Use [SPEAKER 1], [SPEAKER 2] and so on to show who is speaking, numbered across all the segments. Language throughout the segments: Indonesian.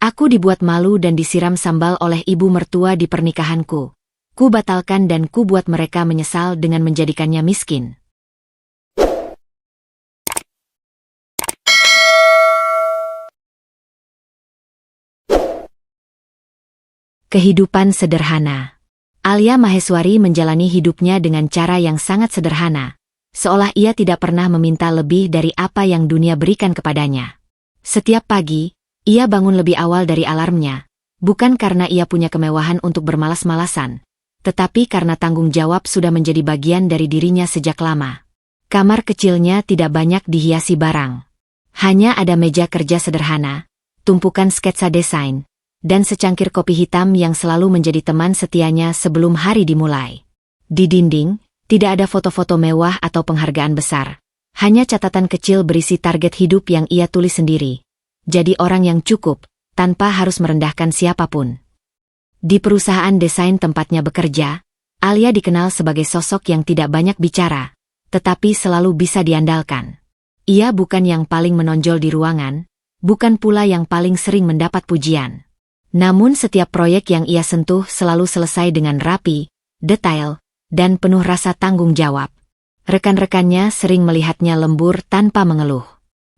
[SPEAKER 1] Aku dibuat malu dan disiram sambal oleh ibu mertua di pernikahanku. Ku batalkan dan ku buat mereka menyesal dengan menjadikannya miskin. Kehidupan sederhana. Alia Maheswari menjalani hidupnya dengan cara yang sangat sederhana, seolah ia tidak pernah meminta lebih dari apa yang dunia berikan kepadanya. Setiap pagi, ia bangun lebih awal dari alarmnya, bukan karena ia punya kemewahan untuk bermalas-malasan, tetapi karena tanggung jawab sudah menjadi bagian dari dirinya sejak lama. Kamar kecilnya tidak banyak dihiasi barang. Hanya ada meja kerja sederhana, tumpukan sketsa desain, dan secangkir kopi hitam yang selalu menjadi teman setianya sebelum hari dimulai. Di dinding, tidak ada foto-foto mewah atau penghargaan besar. Hanya catatan kecil berisi target hidup yang ia tulis sendiri. Jadi orang yang cukup, tanpa harus merendahkan siapapun. Di perusahaan desain tempatnya bekerja, Alia dikenal sebagai sosok yang tidak banyak bicara, tetapi selalu bisa diandalkan. Ia bukan yang paling menonjol di ruangan, bukan pula yang paling sering mendapat pujian. Namun setiap proyek yang ia sentuh selalu selesai dengan rapi, detail, dan penuh rasa tanggung jawab. Rekan-rekannya sering melihatnya lembur tanpa mengeluh.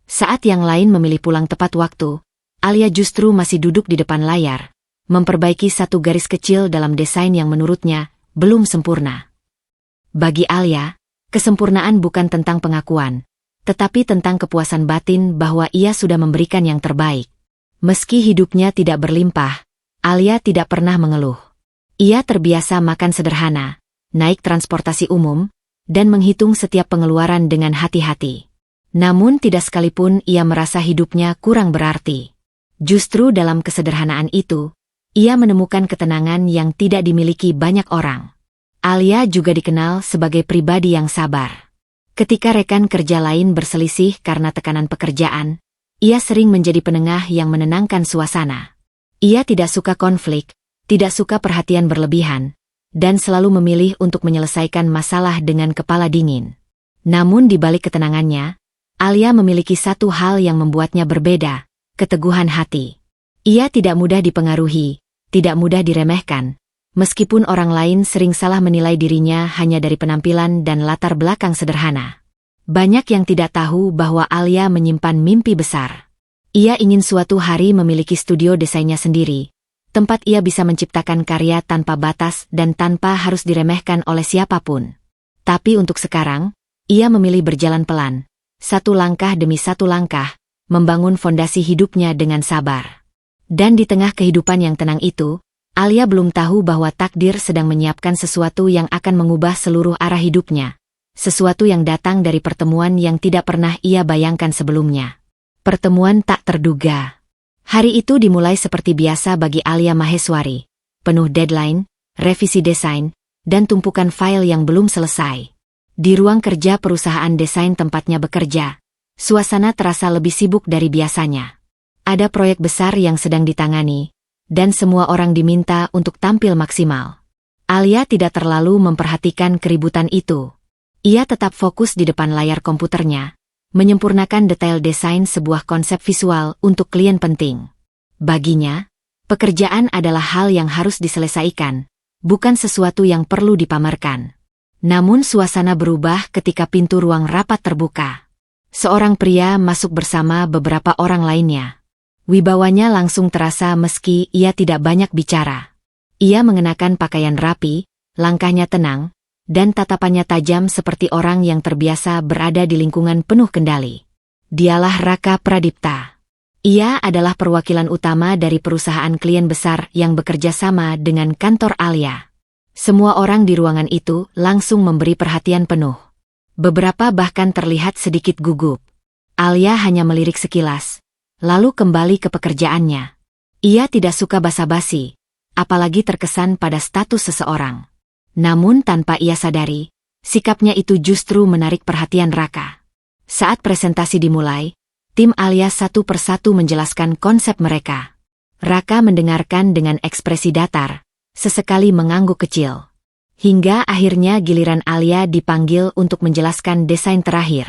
[SPEAKER 1] Saat yang lain memilih pulang tepat waktu, Alia justru masih duduk di depan layar, memperbaiki satu garis kecil dalam desain yang menurutnya belum sempurna. Bagi Alia, kesempurnaan bukan tentang pengakuan, tetapi tentang kepuasan batin bahwa ia sudah memberikan yang terbaik. Meski hidupnya tidak berlimpah, Alia tidak pernah mengeluh. Ia terbiasa makan sederhana, naik transportasi umum, dan menghitung setiap pengeluaran dengan hati-hati. Namun tidak sekalipun ia merasa hidupnya kurang berarti. Justru dalam kesederhanaan itu, ia menemukan ketenangan yang tidak dimiliki banyak orang. Alia juga dikenal sebagai pribadi yang sabar. Ketika rekan kerja lain berselisih karena tekanan pekerjaan, ia sering menjadi penengah yang menenangkan suasana. Ia tidak suka konflik, tidak suka perhatian berlebihan, dan selalu memilih untuk menyelesaikan masalah dengan kepala dingin. Namun di balik ketenangannya, Alia memiliki satu hal yang membuatnya berbeda, keteguhan hati. Ia tidak mudah dipengaruhi, tidak mudah diremehkan, meskipun orang lain sering salah menilai dirinya hanya dari penampilan dan latar belakang sederhana. Banyak yang tidak tahu bahwa Alia menyimpan mimpi besar. Ia ingin suatu hari memiliki studio desainnya sendiri, tempat ia bisa menciptakan karya tanpa batas dan tanpa harus diremehkan oleh siapapun. Tapi untuk sekarang, ia memilih berjalan pelan, satu langkah demi satu langkah, membangun fondasi hidupnya dengan sabar. Dan di tengah kehidupan yang tenang itu, Alia belum tahu bahwa takdir sedang menyiapkan sesuatu yang akan mengubah seluruh arah hidupnya. Sesuatu yang datang dari pertemuan yang tidak pernah ia bayangkan sebelumnya. Pertemuan tak terduga. Hari itu dimulai seperti biasa bagi Alia Maheswari, penuh deadline, revisi desain, dan tumpukan file yang belum selesai. Di ruang kerja perusahaan desain tempatnya bekerja, suasana terasa lebih sibuk dari biasanya. Ada proyek besar yang sedang ditangani, dan semua orang diminta untuk tampil maksimal. Alia tidak terlalu memperhatikan keributan itu. Ia tetap fokus di depan layar komputernya, menyempurnakan detail desain sebuah konsep visual untuk klien penting. Baginya, pekerjaan adalah hal yang harus diselesaikan, bukan sesuatu yang perlu dipamerkan. Namun suasana berubah ketika pintu ruang rapat terbuka. Seorang pria masuk bersama beberapa orang lainnya. Wibawanya langsung terasa meski ia tidak banyak bicara. Ia mengenakan pakaian rapi, langkahnya tenang, dan tatapannya tajam seperti orang yang terbiasa berada di lingkungan penuh kendali. Dialah Raka Pradipta. Ia adalah perwakilan utama dari perusahaan klien besar yang bekerja sama dengan kantor Alia. Semua orang di ruangan itu langsung memberi perhatian penuh. Beberapa bahkan terlihat sedikit gugup. Alia hanya melirik sekilas, lalu kembali ke pekerjaannya. Ia tidak suka basa-basi, apalagi terkesan pada status seseorang. Namun tanpa ia sadari, sikapnya itu justru menarik perhatian Raka. Saat presentasi dimulai, tim Alia satu persatu menjelaskan konsep mereka. Raka mendengarkan dengan ekspresi datar, sesekali mengangguk kecil. Hingga akhirnya giliran Alia dipanggil untuk menjelaskan desain terakhir.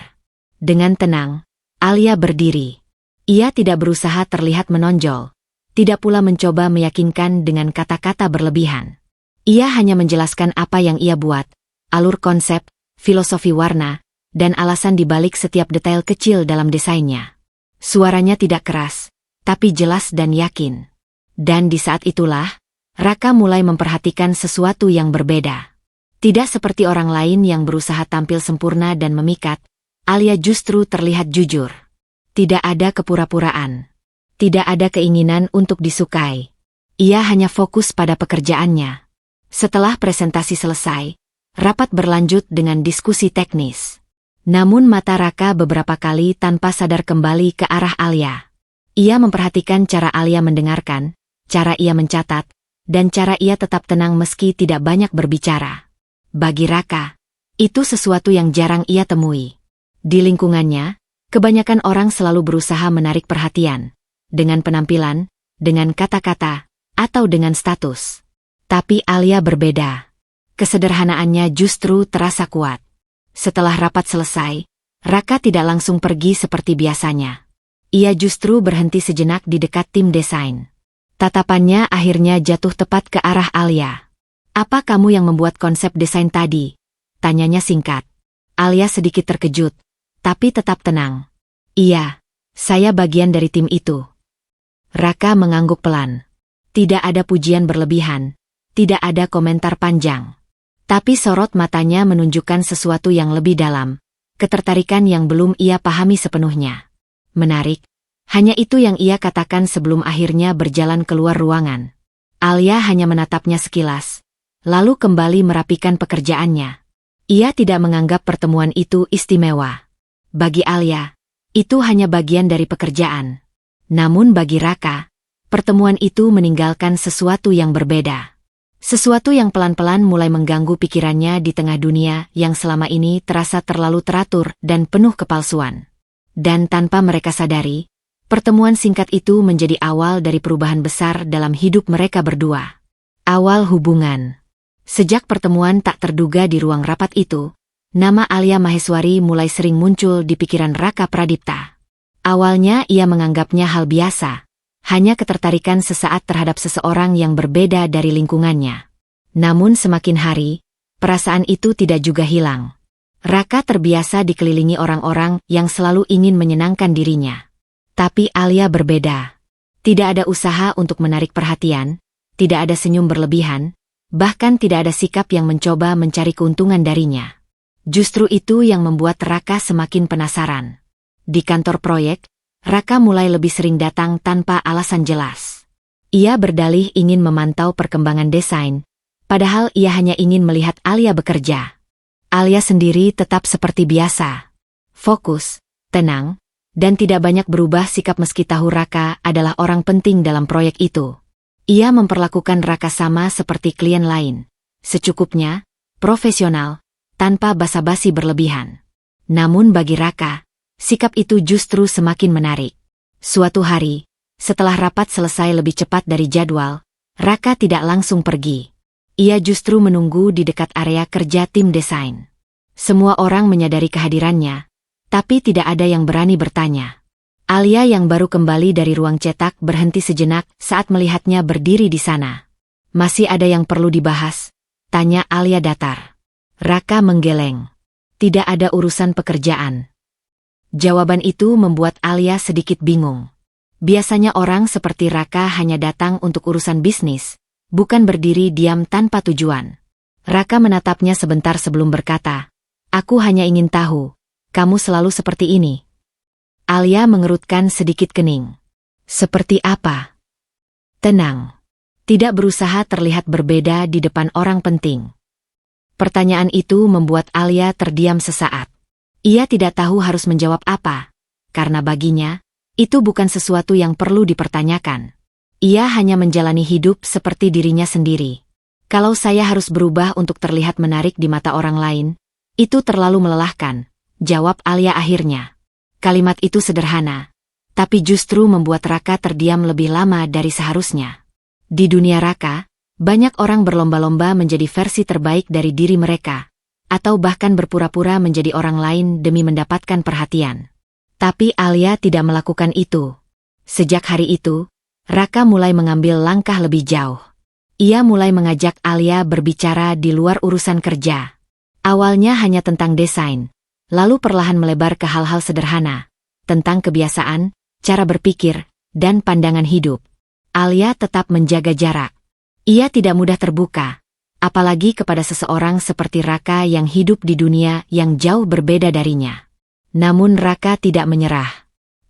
[SPEAKER 1] Dengan tenang, Alia berdiri. Ia tidak berusaha terlihat menonjol, tidak pula mencoba meyakinkan dengan kata-kata berlebihan. Ia hanya menjelaskan apa yang ia buat, alur konsep, filosofi warna, dan alasan dibalik setiap detail kecil dalam desainnya. Suaranya tidak keras, tapi jelas dan yakin. Dan di saat itulah, Raka mulai memperhatikan sesuatu yang berbeda. Tidak seperti orang lain yang berusaha tampil sempurna dan memikat, Alia justru terlihat jujur. Tidak ada kepura-puraan. Tidak ada keinginan untuk disukai. Ia hanya fokus pada pekerjaannya. Setelah presentasi selesai, rapat berlanjut dengan diskusi teknis. Namun mata Raka beberapa kali tanpa sadar kembali ke arah Alia. Ia memperhatikan cara Alia mendengarkan, cara ia mencatat, dan cara ia tetap tenang meski tidak banyak berbicara. Bagi Raka, itu sesuatu yang jarang ia temui. Di lingkungannya, kebanyakan orang selalu berusaha menarik perhatian, dengan penampilan, dengan kata-kata, atau dengan status. Tapi Alia berbeda. Kesederhanaannya justru terasa kuat. Setelah rapat selesai, Raka tidak langsung pergi seperti biasanya. Ia justru berhenti sejenak di dekat tim desain. Tatapannya akhirnya jatuh tepat ke arah Alia. "Apa kamu yang membuat konsep desain tadi?" tanyanya singkat. Alia sedikit terkejut, tapi tetap tenang. "Iya, saya bagian dari tim itu." Raka mengangguk pelan. Tidak ada pujian berlebihan, tidak ada komentar panjang. Tapi sorot matanya menunjukkan sesuatu yang lebih dalam, ketertarikan yang belum ia pahami sepenuhnya. Menarik. Hanya itu yang ia katakan sebelum akhirnya berjalan keluar ruangan. Alia hanya menatapnya sekilas, lalu kembali merapikan pekerjaannya. Ia tidak menganggap pertemuan itu istimewa. Bagi Alia, itu hanya bagian dari pekerjaan. Namun bagi Raka, pertemuan itu meninggalkan sesuatu yang berbeda. Sesuatu yang pelan-pelan mulai mengganggu pikirannya di tengah dunia yang selama ini terasa terlalu teratur dan penuh kepalsuan. Dan tanpa mereka sadari, pertemuan singkat itu menjadi awal dari perubahan besar dalam hidup mereka berdua. Awal hubungan. Sejak pertemuan tak terduga di ruang rapat itu, nama Alia Maheswari mulai sering muncul di pikiran Raka Pradipta. Awalnya ia menganggapnya hal biasa, hanya ketertarikan sesaat terhadap seseorang yang berbeda dari lingkungannya. Namun semakin hari, perasaan itu tidak juga hilang. Raka terbiasa dikelilingi orang-orang yang selalu ingin menyenangkan dirinya. Tapi Alia berbeda. Tidak ada usaha untuk menarik perhatian, tidak ada senyum berlebihan, bahkan tidak ada sikap yang mencoba mencari keuntungan darinya. Justru itu yang membuat Raka semakin penasaran. Di kantor proyek, Raka mulai lebih sering datang tanpa alasan jelas. Ia berdalih ingin memantau perkembangan desain, padahal ia hanya ingin melihat Alia bekerja. Alia sendiri tetap seperti biasa. Fokus, tenang, dan tidak banyak berubah sikap meski tahu Raka adalah orang penting dalam proyek itu. Ia memperlakukan Raka sama seperti klien lain. Secukupnya, profesional, tanpa basa-basi berlebihan. Namun bagi Raka, sikap itu justru semakin menarik. Suatu hari, setelah rapat selesai lebih cepat dari jadwal, Raka tidak langsung pergi. Ia justru menunggu di dekat area kerja tim desain. Semua orang menyadari kehadirannya, tapi tidak ada yang berani bertanya. Alia yang baru kembali dari ruang cetak berhenti sejenak saat melihatnya berdiri di sana. "Masih ada yang perlu dibahas?" tanya Alia datar. Raka menggeleng. "Tidak ada urusan pekerjaan." Jawaban itu membuat Alia sedikit bingung. Biasanya orang seperti Raka hanya datang untuk urusan bisnis, bukan berdiri diam tanpa tujuan. Raka menatapnya sebentar sebelum berkata, "Aku hanya ingin tahu, kamu selalu seperti ini?" Alia mengerutkan sedikit kening. "Seperti apa?" "Tenang. Tidak berusaha terlihat berbeda di depan orang penting." Pertanyaan itu membuat Alia terdiam sesaat. Ia tidak tahu harus menjawab apa, karena baginya, itu bukan sesuatu yang perlu dipertanyakan. Ia hanya menjalani hidup seperti dirinya sendiri. "Kalau saya harus berubah untuk terlihat menarik di mata orang lain, itu terlalu melelahkan," jawab Alia akhirnya. Kalimat itu sederhana, tapi justru membuat Raka terdiam lebih lama dari seharusnya. Di dunia Raka, banyak orang berlomba-lomba menjadi versi terbaik dari diri mereka, atau bahkan berpura-pura menjadi orang lain demi mendapatkan perhatian. Tapi Alia tidak melakukan itu. Sejak hari itu, Raka mulai mengambil langkah lebih jauh. Ia mulai mengajak Alia berbicara di luar urusan kerja. Awalnya hanya tentang desain, lalu perlahan melebar ke hal-hal sederhana, tentang kebiasaan, cara berpikir, dan pandangan hidup. Alia tetap menjaga jarak. Ia tidak mudah terbuka, apalagi kepada seseorang seperti Raka yang hidup di dunia yang jauh berbeda darinya. Namun Raka tidak menyerah.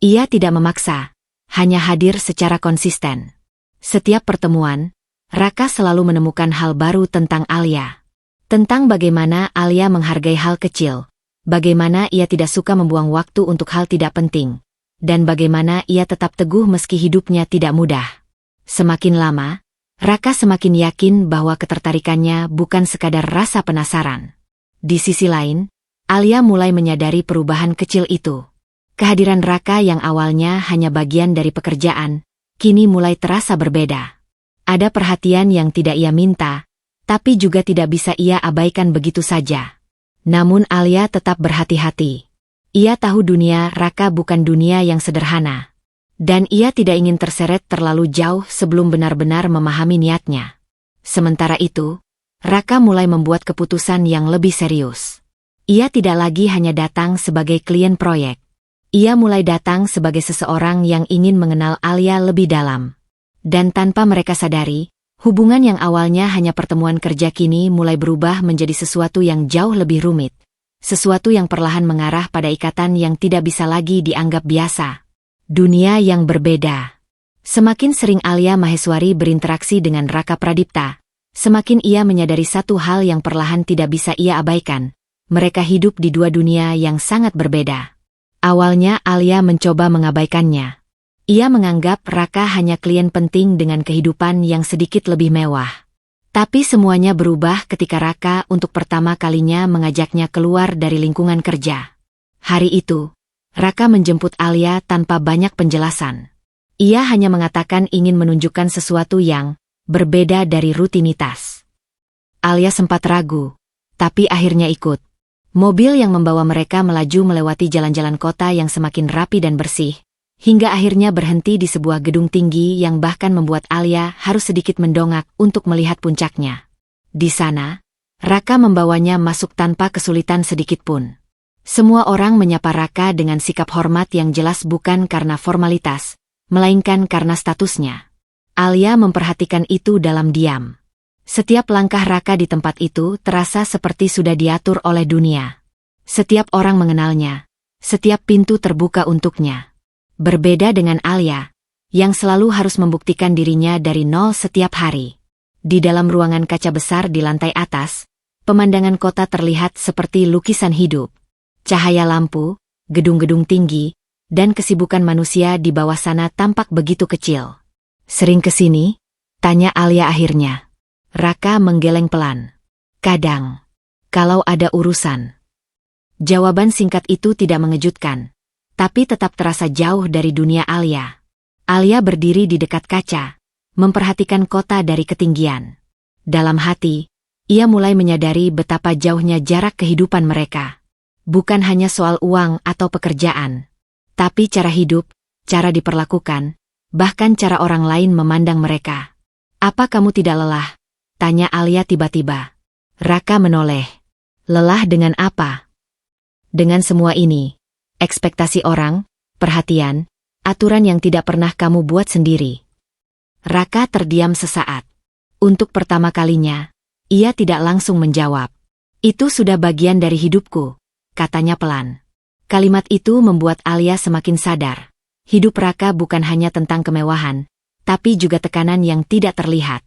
[SPEAKER 1] Ia tidak memaksa, hanya hadir secara konsisten. Setiap pertemuan, Raka selalu menemukan hal baru tentang Alia. Tentang bagaimana Alia menghargai hal kecil, bagaimana ia tidak suka membuang waktu untuk hal tidak penting, dan bagaimana ia tetap teguh meski hidupnya tidak mudah. Semakin lama, Raka semakin yakin bahwa ketertarikannya bukan sekadar rasa penasaran. Di sisi lain, Alia mulai menyadari perubahan kecil itu. Kehadiran Raka yang awalnya hanya bagian dari pekerjaan, kini mulai terasa berbeda. Ada perhatian yang tidak ia minta, tapi juga tidak bisa ia abaikan begitu saja. Namun Alia tetap berhati-hati. Ia tahu dunia Raka bukan dunia yang sederhana. Dan ia tidak ingin terseret terlalu jauh sebelum benar-benar memahami niatnya. Sementara itu, Raka mulai membuat keputusan yang lebih serius. Ia tidak lagi hanya datang sebagai klien proyek. Ia mulai datang sebagai seseorang yang ingin mengenal Alia lebih dalam. Dan tanpa mereka sadari, hubungan yang awalnya hanya pertemuan kerja kini mulai berubah menjadi sesuatu yang jauh lebih rumit. Sesuatu yang perlahan mengarah pada ikatan yang tidak bisa lagi dianggap biasa. Dunia yang berbeda. Semakin sering Alia Maheswari berinteraksi dengan Raka Pradipta, semakin ia menyadari satu hal yang perlahan tidak bisa ia abaikan. Mereka hidup di dua dunia yang sangat berbeda. Awalnya Alia mencoba mengabaikannya. Ia menganggap Raka hanya klien penting dengan kehidupan yang sedikit lebih mewah. Tapi semuanya berubah ketika Raka untuk pertama kalinya mengajaknya keluar dari lingkungan kerja. Hari itu, Raka menjemput Alia tanpa banyak penjelasan. Ia hanya mengatakan ingin menunjukkan sesuatu yang berbeda dari rutinitas. Alia sempat ragu, tapi akhirnya ikut. Mobil yang membawa mereka melaju melewati jalan-jalan kota yang semakin rapi dan bersih, hingga akhirnya berhenti di sebuah gedung tinggi yang bahkan membuat Alia harus sedikit mendongak untuk melihat puncaknya. Di sana, Raka membawanya masuk tanpa kesulitan sedikitpun. Semua orang menyapa Raka dengan sikap hormat yang jelas bukan karena formalitas, melainkan karena statusnya. Alia memperhatikan itu dalam diam. Setiap langkah Raka di tempat itu terasa seperti sudah diatur oleh dunia. Setiap orang mengenalnya, setiap pintu terbuka untuknya. Berbeda dengan Alia, yang selalu harus membuktikan dirinya dari nol setiap hari. Di dalam ruangan kaca besar di lantai atas, pemandangan kota terlihat seperti lukisan hidup. Cahaya lampu, gedung-gedung tinggi, dan kesibukan manusia di bawah sana tampak begitu kecil. Sering kesini? Tanya Alia akhirnya. Raka menggeleng pelan. Kadang. Kalau ada urusan. Jawaban singkat itu tidak mengejutkan, tapi tetap terasa jauh dari dunia Alia. Alia berdiri di dekat kaca, memperhatikan kota dari ketinggian. Dalam hati, ia mulai menyadari betapa jauhnya jarak kehidupan mereka. Bukan hanya soal uang atau pekerjaan, tapi cara hidup, cara diperlakukan, bahkan cara orang lain memandang mereka. Apa kamu tidak lelah? Tanya Alia tiba-tiba. Raka menoleh. Lelah dengan apa? Dengan semua ini. Ekspektasi orang, perhatian, aturan yang tidak pernah kamu buat sendiri. Raka terdiam sesaat. Untuk pertama kalinya, ia tidak langsung menjawab. Itu sudah bagian dari hidupku, katanya pelan. Kalimat itu membuat Alia semakin sadar. Hidup Raka bukan hanya tentang kemewahan, tapi juga tekanan yang tidak terlihat.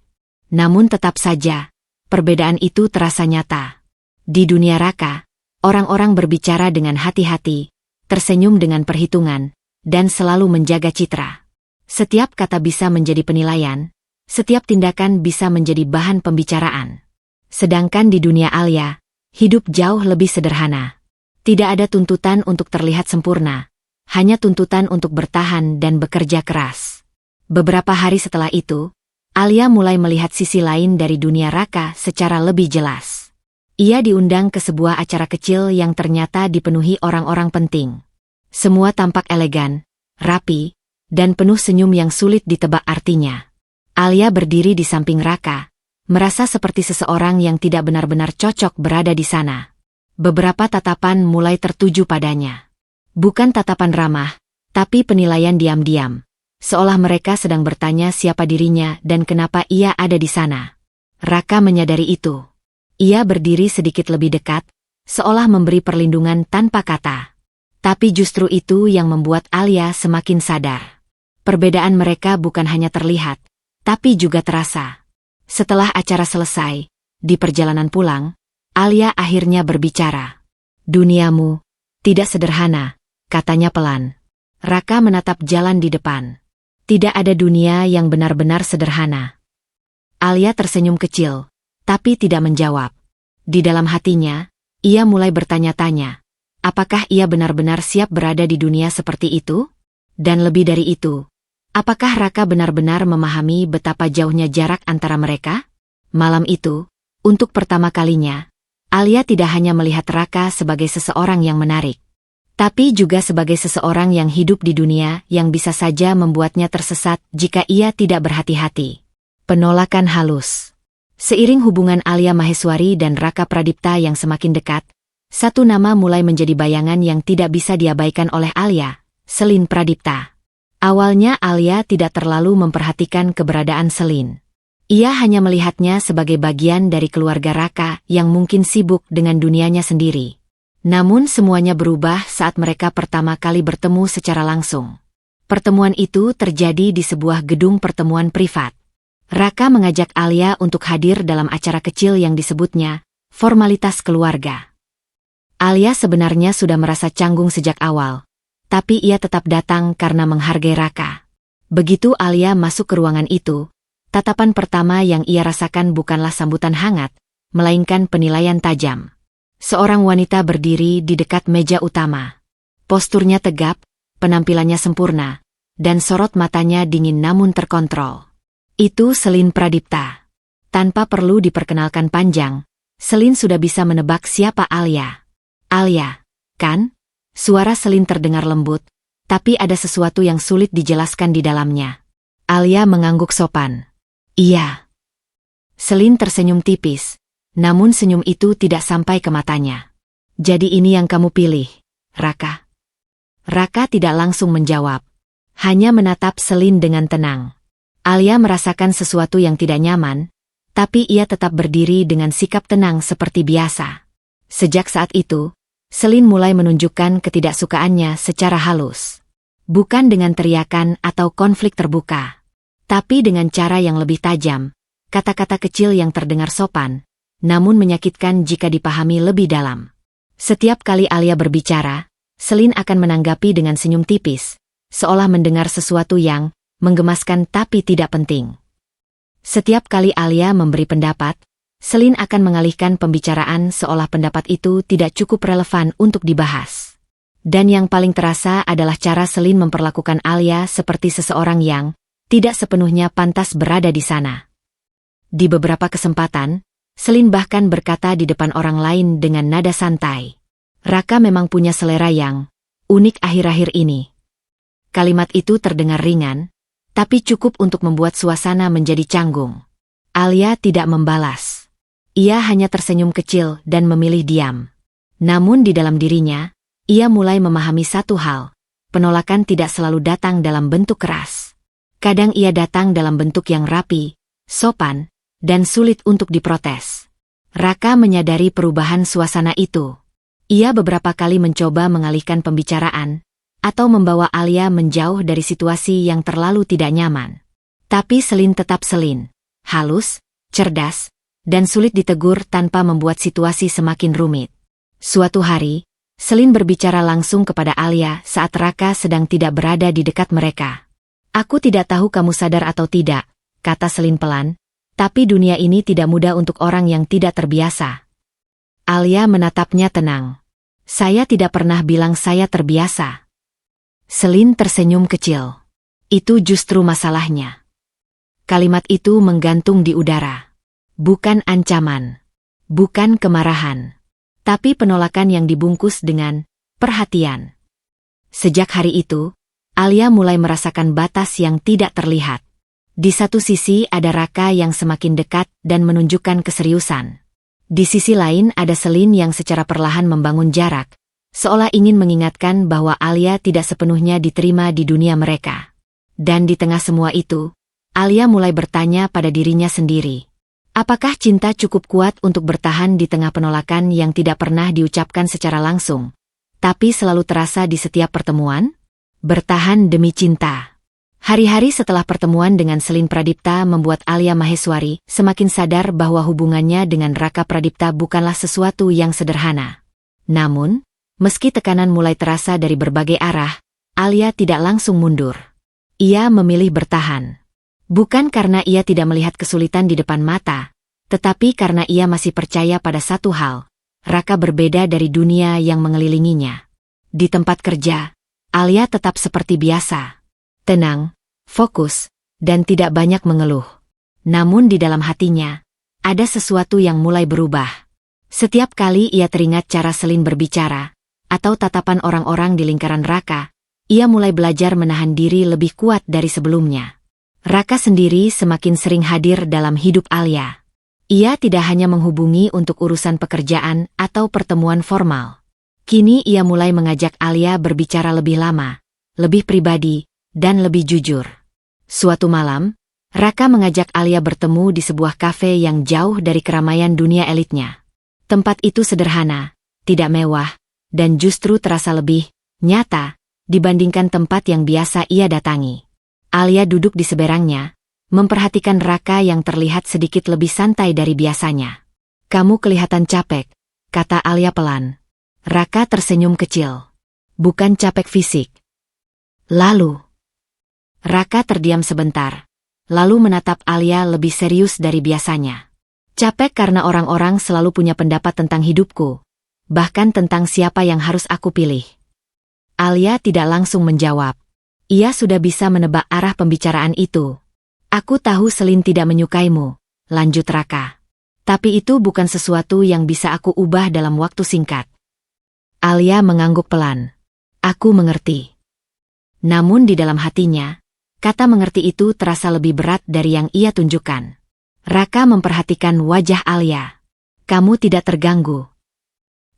[SPEAKER 1] Namun tetap saja, perbedaan itu terasa nyata. Di dunia Raka, orang-orang berbicara dengan hati-hati, tersenyum dengan perhitungan, dan selalu menjaga citra. Setiap kata bisa menjadi penilaian, setiap tindakan bisa menjadi bahan pembicaraan. Sedangkan di dunia Alia, hidup jauh lebih sederhana. Tidak ada tuntutan untuk terlihat sempurna, hanya tuntutan untuk bertahan dan bekerja keras. Beberapa hari setelah itu, Alia mulai melihat sisi lain dari dunia Raka secara lebih jelas. Ia diundang ke sebuah acara kecil yang ternyata dipenuhi orang-orang penting. Semua tampak elegan, rapi, dan penuh senyum yang sulit ditebak artinya. Alia berdiri di samping Raka, merasa seperti seseorang yang tidak benar-benar cocok berada di sana. Beberapa tatapan mulai tertuju padanya. Bukan tatapan ramah, tapi penilaian diam-diam. Seolah mereka sedang bertanya siapa dirinya dan kenapa ia ada di sana. Raka menyadari itu. Ia berdiri sedikit lebih dekat, seolah memberi perlindungan tanpa kata. Tapi justru itu yang membuat Alia semakin sadar. Perbedaan mereka bukan hanya terlihat, tapi juga terasa. Setelah acara selesai, di perjalanan pulang, Alia akhirnya berbicara. "Duniamu tidak sederhana," katanya pelan. Raka menatap jalan di depan. Tidak ada dunia yang benar-benar sederhana. Alia tersenyum kecil, tapi tidak menjawab. Di dalam hatinya, ia mulai bertanya-tanya, apakah ia benar-benar siap berada di dunia seperti itu? Dan lebih dari itu, apakah Raka benar-benar memahami betapa jauhnya jarak antara mereka? Malam itu, untuk pertama kalinya, Alia tidak hanya melihat Raka sebagai seseorang yang menarik, tapi juga sebagai seseorang yang hidup di dunia yang bisa saja membuatnya tersesat jika ia tidak berhati-hati. Penolakan halus. Seiring hubungan Alia Maheswari dan Raka Pradipta yang semakin dekat, satu nama mulai menjadi bayangan yang tidak bisa diabaikan oleh Alia, Selin Pradipta. Awalnya Alia tidak terlalu memperhatikan keberadaan Selin. Ia hanya melihatnya sebagai bagian dari keluarga Raka yang mungkin sibuk dengan dunianya sendiri. Namun semuanya berubah saat mereka pertama kali bertemu secara langsung. Pertemuan itu terjadi di sebuah gedung pertemuan privat. Raka mengajak Alia untuk hadir dalam acara kecil yang disebutnya formalitas keluarga. Alia sebenarnya sudah merasa canggung sejak awal, tapi ia tetap datang karena menghargai Raka. Begitu Alia masuk ke ruangan itu, tatapan pertama yang ia rasakan bukanlah sambutan hangat, melainkan penilaian tajam. Seorang wanita berdiri di dekat meja utama. Posturnya tegap, penampilannya sempurna, dan sorot matanya dingin namun terkontrol. Itu Selin Pradipta. Tanpa perlu diperkenalkan panjang, Selin sudah bisa menebak siapa Alia. "Alia, kan?" Suara Selin terdengar lembut, tapi ada sesuatu yang sulit dijelaskan di dalamnya. Alia mengangguk sopan. "Iya." Selin tersenyum tipis. Namun senyum itu tidak sampai ke matanya. "Jadi ini yang kamu pilih, Raka?" Raka tidak langsung menjawab. Hanya menatap Selin dengan tenang. Alia merasakan sesuatu yang tidak nyaman, tapi ia tetap berdiri dengan sikap tenang seperti biasa. Sejak saat itu, Selin mulai menunjukkan ketidaksukaannya secara halus. Bukan dengan teriakan atau konflik terbuka, tapi dengan cara yang lebih tajam, kata-kata kecil yang terdengar sopan, namun menyakitkan jika dipahami lebih dalam. Setiap kali Alia berbicara, Selin akan menanggapi dengan senyum tipis, seolah mendengar sesuatu yang menggemaskan tapi tidak penting. Setiap kali Alia memberi pendapat, Selin akan mengalihkan pembicaraan seolah pendapat itu tidak cukup relevan untuk dibahas. Dan yang paling terasa adalah cara Selin memperlakukan Alia seperti seseorang yang tidak sepenuhnya pantas berada di sana. Di beberapa kesempatan, Selin bahkan berkata di depan orang lain dengan nada santai, "Raka memang punya selera yang unik akhir-akhir ini." Kalimat itu terdengar ringan, tapi cukup untuk membuat suasana menjadi canggung. Alia tidak membalas. Ia hanya tersenyum kecil dan memilih diam. Namun di dalam dirinya, ia mulai memahami satu hal, penolakan tidak selalu datang dalam bentuk keras. Kadang ia datang dalam bentuk yang rapi, sopan, dan sulit untuk diprotes. Raka menyadari perubahan suasana itu. Ia beberapa kali mencoba mengalihkan pembicaraan, atau membawa Alia menjauh dari situasi yang terlalu tidak nyaman. Tapi Selin tetap Selin, halus, cerdas, dan sulit ditegur tanpa membuat situasi semakin rumit. Suatu hari, Selin berbicara langsung kepada Alia saat Raka sedang tidak berada di dekat mereka. "Aku tidak tahu kamu sadar atau tidak," kata Selin pelan, "tapi dunia ini tidak mudah untuk orang yang tidak terbiasa." Alia menatapnya tenang. "Saya tidak pernah bilang saya terbiasa." Selin tersenyum kecil. "Itu justru masalahnya." Kalimat itu menggantung di udara. Bukan ancaman. Bukan kemarahan. Tapi penolakan yang dibungkus dengan perhatian. Sejak hari itu, Alia mulai merasakan batas yang tidak terlihat. Di satu sisi ada Raka yang semakin dekat dan menunjukkan keseriusan. Di sisi lain ada Selin yang secara perlahan membangun jarak, seolah ingin mengingatkan bahwa Alia tidak sepenuhnya diterima di dunia mereka. Dan di tengah semua itu, Alia mulai bertanya pada dirinya sendiri. Apakah cinta cukup kuat untuk bertahan di tengah penolakan yang tidak pernah diucapkan secara langsung, tapi selalu terasa di setiap pertemuan? Bertahan demi cinta. Hari-hari setelah pertemuan dengan Selin Pradipta membuat Alia Maheswari semakin sadar bahwa hubungannya dengan Raka Pradipta bukanlah sesuatu yang sederhana. Namun, meski tekanan mulai terasa dari berbagai arah, Alia tidak langsung mundur. Ia memilih bertahan. Bukan karena ia tidak melihat kesulitan di depan mata, tetapi karena ia masih percaya pada satu hal, Raka berbeda dari dunia yang mengelilinginya. Di tempat kerja, Alia tetap seperti biasa. Tenang, fokus, dan tidak banyak mengeluh. Namun di dalam hatinya, ada sesuatu yang mulai berubah. Setiap kali ia teringat cara Selin berbicara, atau tatapan orang-orang di lingkaran Raka, ia mulai belajar menahan diri lebih kuat dari sebelumnya. Raka sendiri semakin sering hadir dalam hidup Alia. Ia tidak hanya menghubungi untuk urusan pekerjaan atau pertemuan formal. Kini ia mulai mengajak Alia berbicara lebih lama, lebih pribadi, dan lebih jujur. Suatu malam, Raka mengajak Alia bertemu di sebuah kafe yang jauh dari keramaian dunia elitnya. Tempat itu sederhana, tidak mewah, dan justru terasa lebih nyata dibandingkan tempat yang biasa ia datangi. Alia duduk di seberangnya, memperhatikan Raka yang terlihat sedikit lebih santai dari biasanya. "Kamu kelihatan capek," kata Alia pelan. Raka tersenyum kecil. "Bukan capek fisik." Lalu, Raka terdiam sebentar, lalu menatap Alia lebih serius dari biasanya. "Capek karena orang-orang selalu punya pendapat tentang hidupku, bahkan tentang siapa yang harus aku pilih." Alia tidak langsung menjawab. Ia sudah bisa menebak arah pembicaraan itu. "Aku tahu Selin tidak menyukaimu," lanjut Raka. "Tapi itu bukan sesuatu yang bisa aku ubah dalam waktu singkat." Alia mengangguk pelan. "Aku mengerti." Namun di dalam hatinya, kata mengerti itu terasa lebih berat dari yang ia tunjukkan. Raka memperhatikan wajah Alia. "Kamu tidak terganggu?"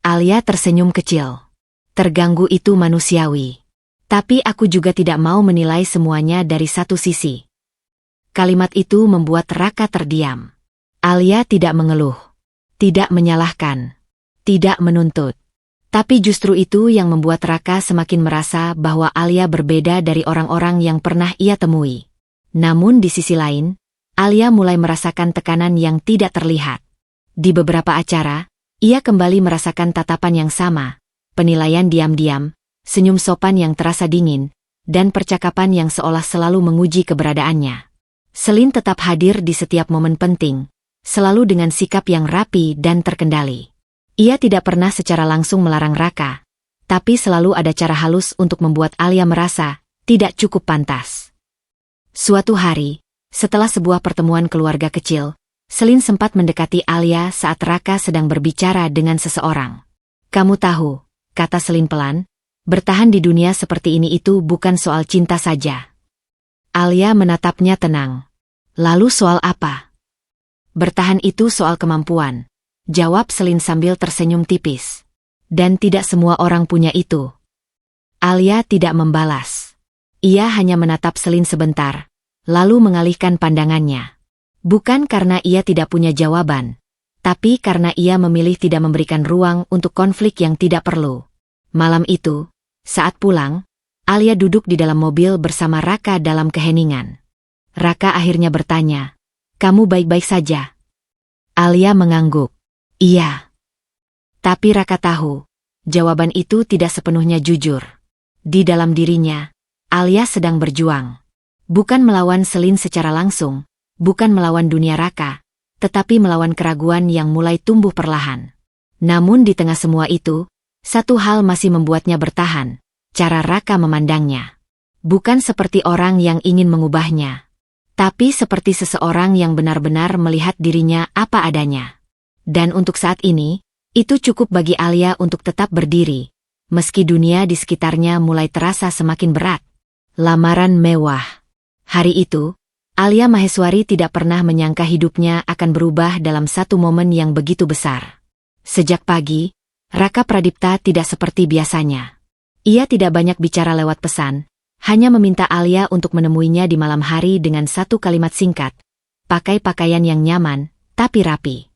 [SPEAKER 1] Alia tersenyum kecil. "Terganggu itu manusiawi. Tapi aku juga tidak mau menilai semuanya dari satu sisi." Kalimat itu membuat Raka terdiam. Alia tidak mengeluh, tidak menyalahkan, tidak menuntut. Tapi justru itu yang membuat Raka semakin merasa bahwa Alia berbeda dari orang-orang yang pernah ia temui. Namun di sisi lain, Alia mulai merasakan tekanan yang tidak terlihat. Di beberapa acara, ia kembali merasakan tatapan yang sama, penilaian diam-diam, senyum sopan yang terasa dingin, dan percakapan yang seolah selalu menguji keberadaannya. Selin tetap hadir di setiap momen penting, selalu dengan sikap yang rapi dan terkendali. Ia tidak pernah secara langsung melarang Raka, tapi selalu ada cara halus untuk membuat Alia merasa tidak cukup pantas. Suatu hari, setelah sebuah pertemuan keluarga kecil, Selin sempat mendekati Alia saat Raka sedang berbicara dengan seseorang. "Kamu tahu," kata Selin pelan, "bertahan di dunia seperti ini itu bukan soal cinta saja." Alia menatapnya tenang. "Lalu soal apa?" "Bertahan itu soal kemampuan," jawab Selin sambil tersenyum tipis. "Dan tidak semua orang punya itu." Alia tidak membalas. Ia hanya menatap Selin sebentar, lalu mengalihkan pandangannya. Bukan karena ia tidak punya jawaban, tapi karena ia memilih tidak memberikan ruang untuk konflik yang tidak perlu. Malam itu, saat pulang, Alia duduk di dalam mobil bersama Raka dalam keheningan. Raka akhirnya bertanya, "Kamu baik-baik saja?" Alia mengangguk. "Iya." Tapi Raka tahu, jawaban itu tidak sepenuhnya jujur. Di dalam dirinya, Alia sedang berjuang. Bukan melawan Selin secara langsung, bukan melawan dunia Raka, tetapi melawan keraguan yang mulai tumbuh perlahan. Namun di tengah semua itu, satu hal masih membuatnya bertahan, cara Raka memandangnya. Bukan seperti orang yang ingin mengubahnya, tapi seperti seseorang yang benar-benar melihat dirinya apa adanya. Dan untuk saat ini, itu cukup bagi Alia untuk tetap berdiri, meski dunia di sekitarnya mulai terasa semakin berat. Lamaran mewah. Hari itu, Alia Maheswari tidak pernah menyangka hidupnya akan berubah dalam satu momen yang begitu besar. Sejak pagi, Raka Pradipta tidak seperti biasanya. Ia tidak banyak bicara lewat pesan, hanya meminta Alia untuk menemuinya di malam hari dengan satu kalimat singkat, pakai pakaian yang nyaman, tapi rapi.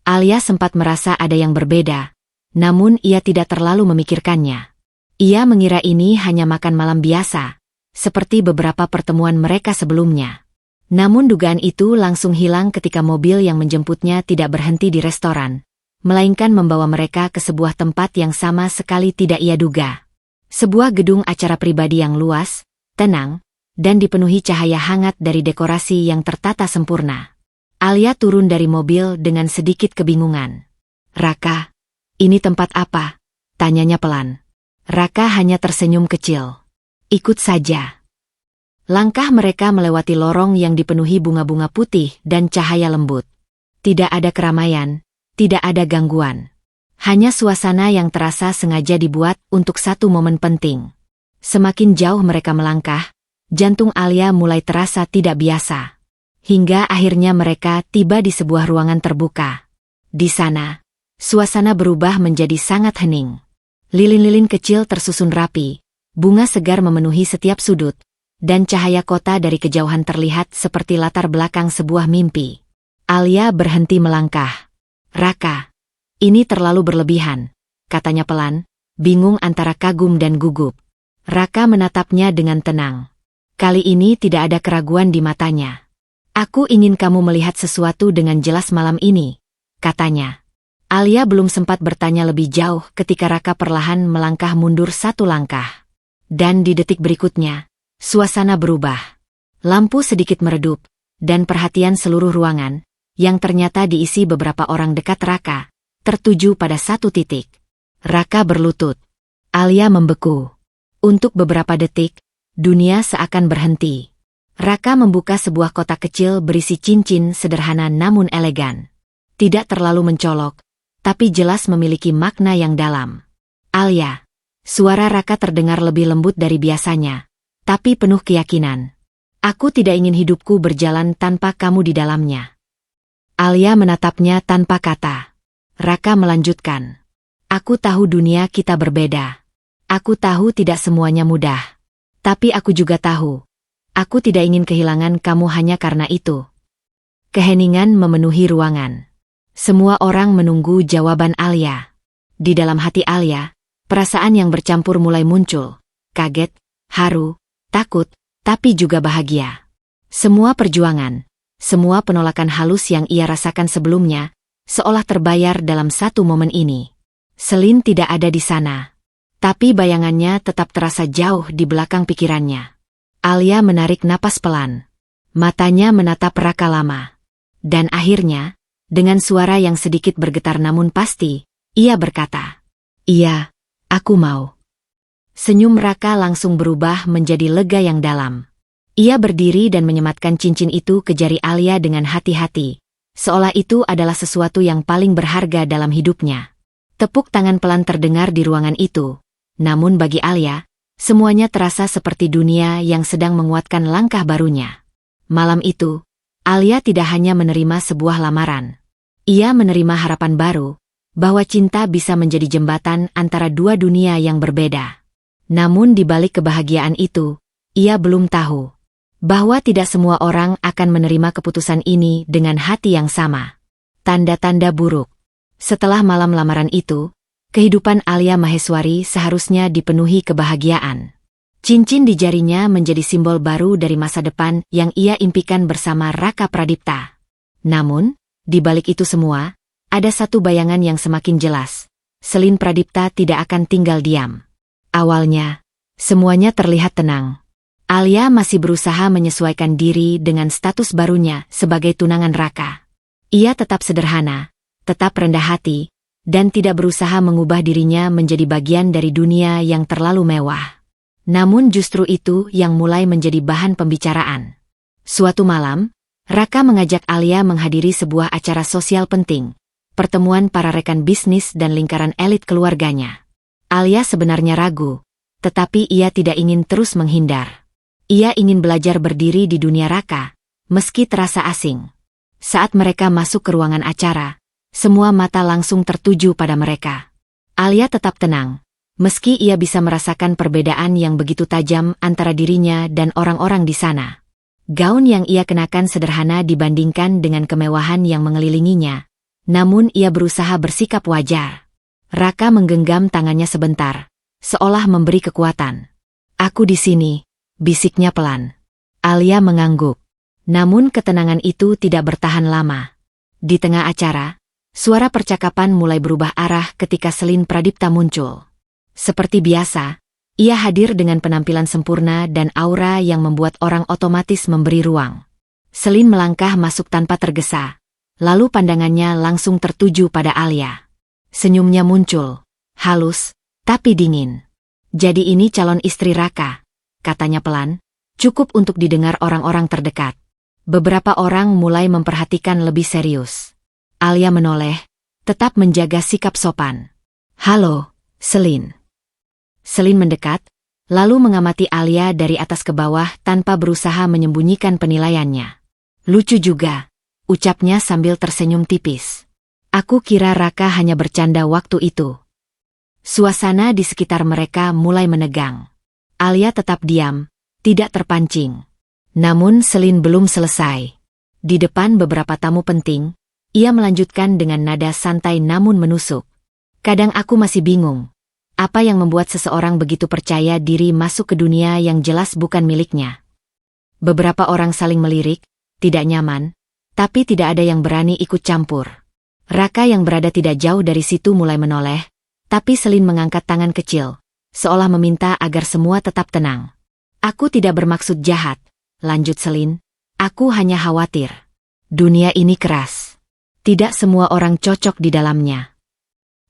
[SPEAKER 1] Alia sempat merasa ada yang berbeda, namun ia tidak terlalu memikirkannya. Ia mengira ini hanya makan malam biasa, seperti beberapa pertemuan mereka sebelumnya. Namun dugaan itu langsung hilang ketika mobil yang menjemputnya tidak berhenti di restoran, melainkan membawa mereka ke sebuah tempat yang sama sekali tidak ia duga. Sebuah gedung acara pribadi yang luas, tenang, dan dipenuhi cahaya hangat dari dekorasi yang tertata sempurna. Alia turun dari mobil dengan sedikit kebingungan. "Raka, ini tempat apa?" tanyanya pelan. Raka hanya tersenyum kecil. "Ikut saja." Langkah mereka melewati lorong yang dipenuhi bunga-bunga putih dan cahaya lembut. Tidak ada keramaian, tidak ada gangguan. Hanya suasana yang terasa sengaja dibuat untuk satu momen penting. Semakin jauh mereka melangkah, jantung Alia mulai terasa tidak biasa. Hingga akhirnya mereka tiba di sebuah ruangan terbuka. Di sana, suasana berubah menjadi sangat hening. Lilin-lilin kecil tersusun rapi, bunga segar memenuhi setiap sudut, dan cahaya kota dari kejauhan terlihat seperti latar belakang sebuah mimpi. Alia berhenti melangkah. "Raka, ini terlalu berlebihan," katanya pelan, bingung antara kagum dan gugup. Raka menatapnya dengan tenang. Kali ini tidak ada keraguan di matanya. "Aku ingin kamu melihat sesuatu dengan jelas malam ini," katanya. Alia belum sempat bertanya lebih jauh ketika Raka perlahan melangkah mundur satu langkah. Dan di detik berikutnya, suasana berubah. Lampu sedikit meredup, dan perhatian seluruh ruangan, yang ternyata diisi beberapa orang dekat Raka, tertuju pada satu titik. Raka berlutut. Alia membeku. Untuk beberapa detik, dunia seakan berhenti. Raka membuka sebuah kotak kecil berisi cincin sederhana namun elegan. Tidak terlalu mencolok, tapi jelas memiliki makna yang dalam. "Alia," suara Raka terdengar lebih lembut dari biasanya, tapi penuh keyakinan. "Aku tidak ingin hidupku berjalan tanpa kamu di dalamnya." Alia menatapnya tanpa kata. Raka melanjutkan. "Aku tahu dunia kita berbeda. Aku tahu tidak semuanya mudah. Tapi aku juga tahu, aku tidak ingin kehilangan kamu hanya karena itu." Keheningan memenuhi ruangan. Semua orang menunggu jawaban Alia. Di dalam hati Alia, perasaan yang bercampur mulai muncul. Kaget, haru, takut, tapi juga bahagia. Semua perjuangan, semua penolakan halus yang ia rasakan sebelumnya, seolah terbayar dalam satu momen ini. Selin tidak ada di sana. Tapi bayangannya tetap terasa jauh di belakang pikirannya. Alia menarik napas pelan. Matanya menatap Raka lama. Dan akhirnya, dengan suara yang sedikit bergetar namun pasti, ia berkata, "Iya, aku mau." Senyum Raka langsung berubah menjadi lega yang dalam. Ia berdiri dan menyematkan cincin itu ke jari Alia dengan hati-hati, seolah itu adalah sesuatu yang paling berharga dalam hidupnya. Tepuk tangan pelan terdengar di ruangan itu, namun bagi Alia, semuanya terasa seperti dunia yang sedang menguatkan langkah barunya. Malam itu, Alia tidak hanya menerima sebuah lamaran. Ia menerima harapan baru, bahwa cinta bisa menjadi jembatan antara dua dunia yang berbeda. Namun di balik kebahagiaan itu, ia belum tahu bahwa tidak semua orang akan menerima keputusan ini dengan hati yang sama. Tanda-tanda buruk. Setelah malam lamaran itu, kehidupan Alia Maheswari seharusnya dipenuhi kebahagiaan. Cincin di jarinya menjadi simbol baru dari masa depan yang ia impikan bersama Raka Pradipta. Namun, di balik itu semua, ada satu bayangan yang semakin jelas. Selin Pradipta tidak akan tinggal diam. Awalnya, semuanya terlihat tenang. Alia masih berusaha menyesuaikan diri dengan status barunya sebagai tunangan Raka. Ia tetap sederhana, tetap rendah hati, dan tidak berusaha mengubah dirinya menjadi bagian dari dunia yang terlalu mewah. Namun justru itu yang mulai menjadi bahan pembicaraan. Suatu malam, Raka mengajak Alia menghadiri sebuah acara sosial penting, pertemuan para rekan bisnis dan lingkaran elit keluarganya. Alia sebenarnya ragu, tetapi ia tidak ingin terus menghindar. Ia ingin belajar berdiri di dunia Raka, meski terasa asing. Saat mereka masuk ke ruangan acara, semua mata langsung tertuju pada mereka. Alia tetap tenang, meski ia bisa merasakan perbedaan yang begitu tajam antara dirinya dan orang-orang di sana. Gaun yang ia kenakan sederhana dibandingkan dengan kemewahan yang mengelilinginya, namun ia berusaha bersikap wajar. Raka menggenggam tangannya sebentar, seolah memberi kekuatan. "Aku di sini," bisiknya pelan. Alia mengangguk. Namun ketenangan itu tidak bertahan lama. Di tengah acara, suara percakapan mulai berubah arah ketika Selin Pradipta muncul. Seperti biasa, ia hadir dengan penampilan sempurna dan aura yang membuat orang otomatis memberi ruang. Selin melangkah masuk tanpa tergesa, lalu pandangannya langsung tertuju pada Alia. Senyumnya muncul, halus, tapi dingin. "Jadi ini calon istri Raka," katanya pelan, cukup untuk didengar orang-orang terdekat. Beberapa orang mulai memperhatikan lebih serius. Alia menoleh, tetap menjaga sikap sopan. "Halo, Selin." Selin mendekat, lalu mengamati Alia dari atas ke bawah tanpa berusaha menyembunyikan penilaiannya. "Lucu juga," ucapnya sambil tersenyum tipis. "Aku kira Raka hanya bercanda waktu itu." Suasana di sekitar mereka mulai menegang. Alia tetap diam, tidak terpancing. Namun Selin belum selesai. Di depan beberapa tamu penting, ia melanjutkan dengan nada santai namun menusuk. "Kadang aku masih bingung. Apa yang membuat seseorang begitu percaya diri masuk ke dunia yang jelas bukan miliknya?" Beberapa orang saling melirik, tidak nyaman, tapi tidak ada yang berani ikut campur. Raka yang berada tidak jauh dari situ mulai menoleh, tapi Selin mengangkat tangan kecil, seolah meminta agar semua tetap tenang. "Aku tidak bermaksud jahat," lanjut Selin. "Aku hanya khawatir. Dunia ini keras. Tidak semua orang cocok di dalamnya."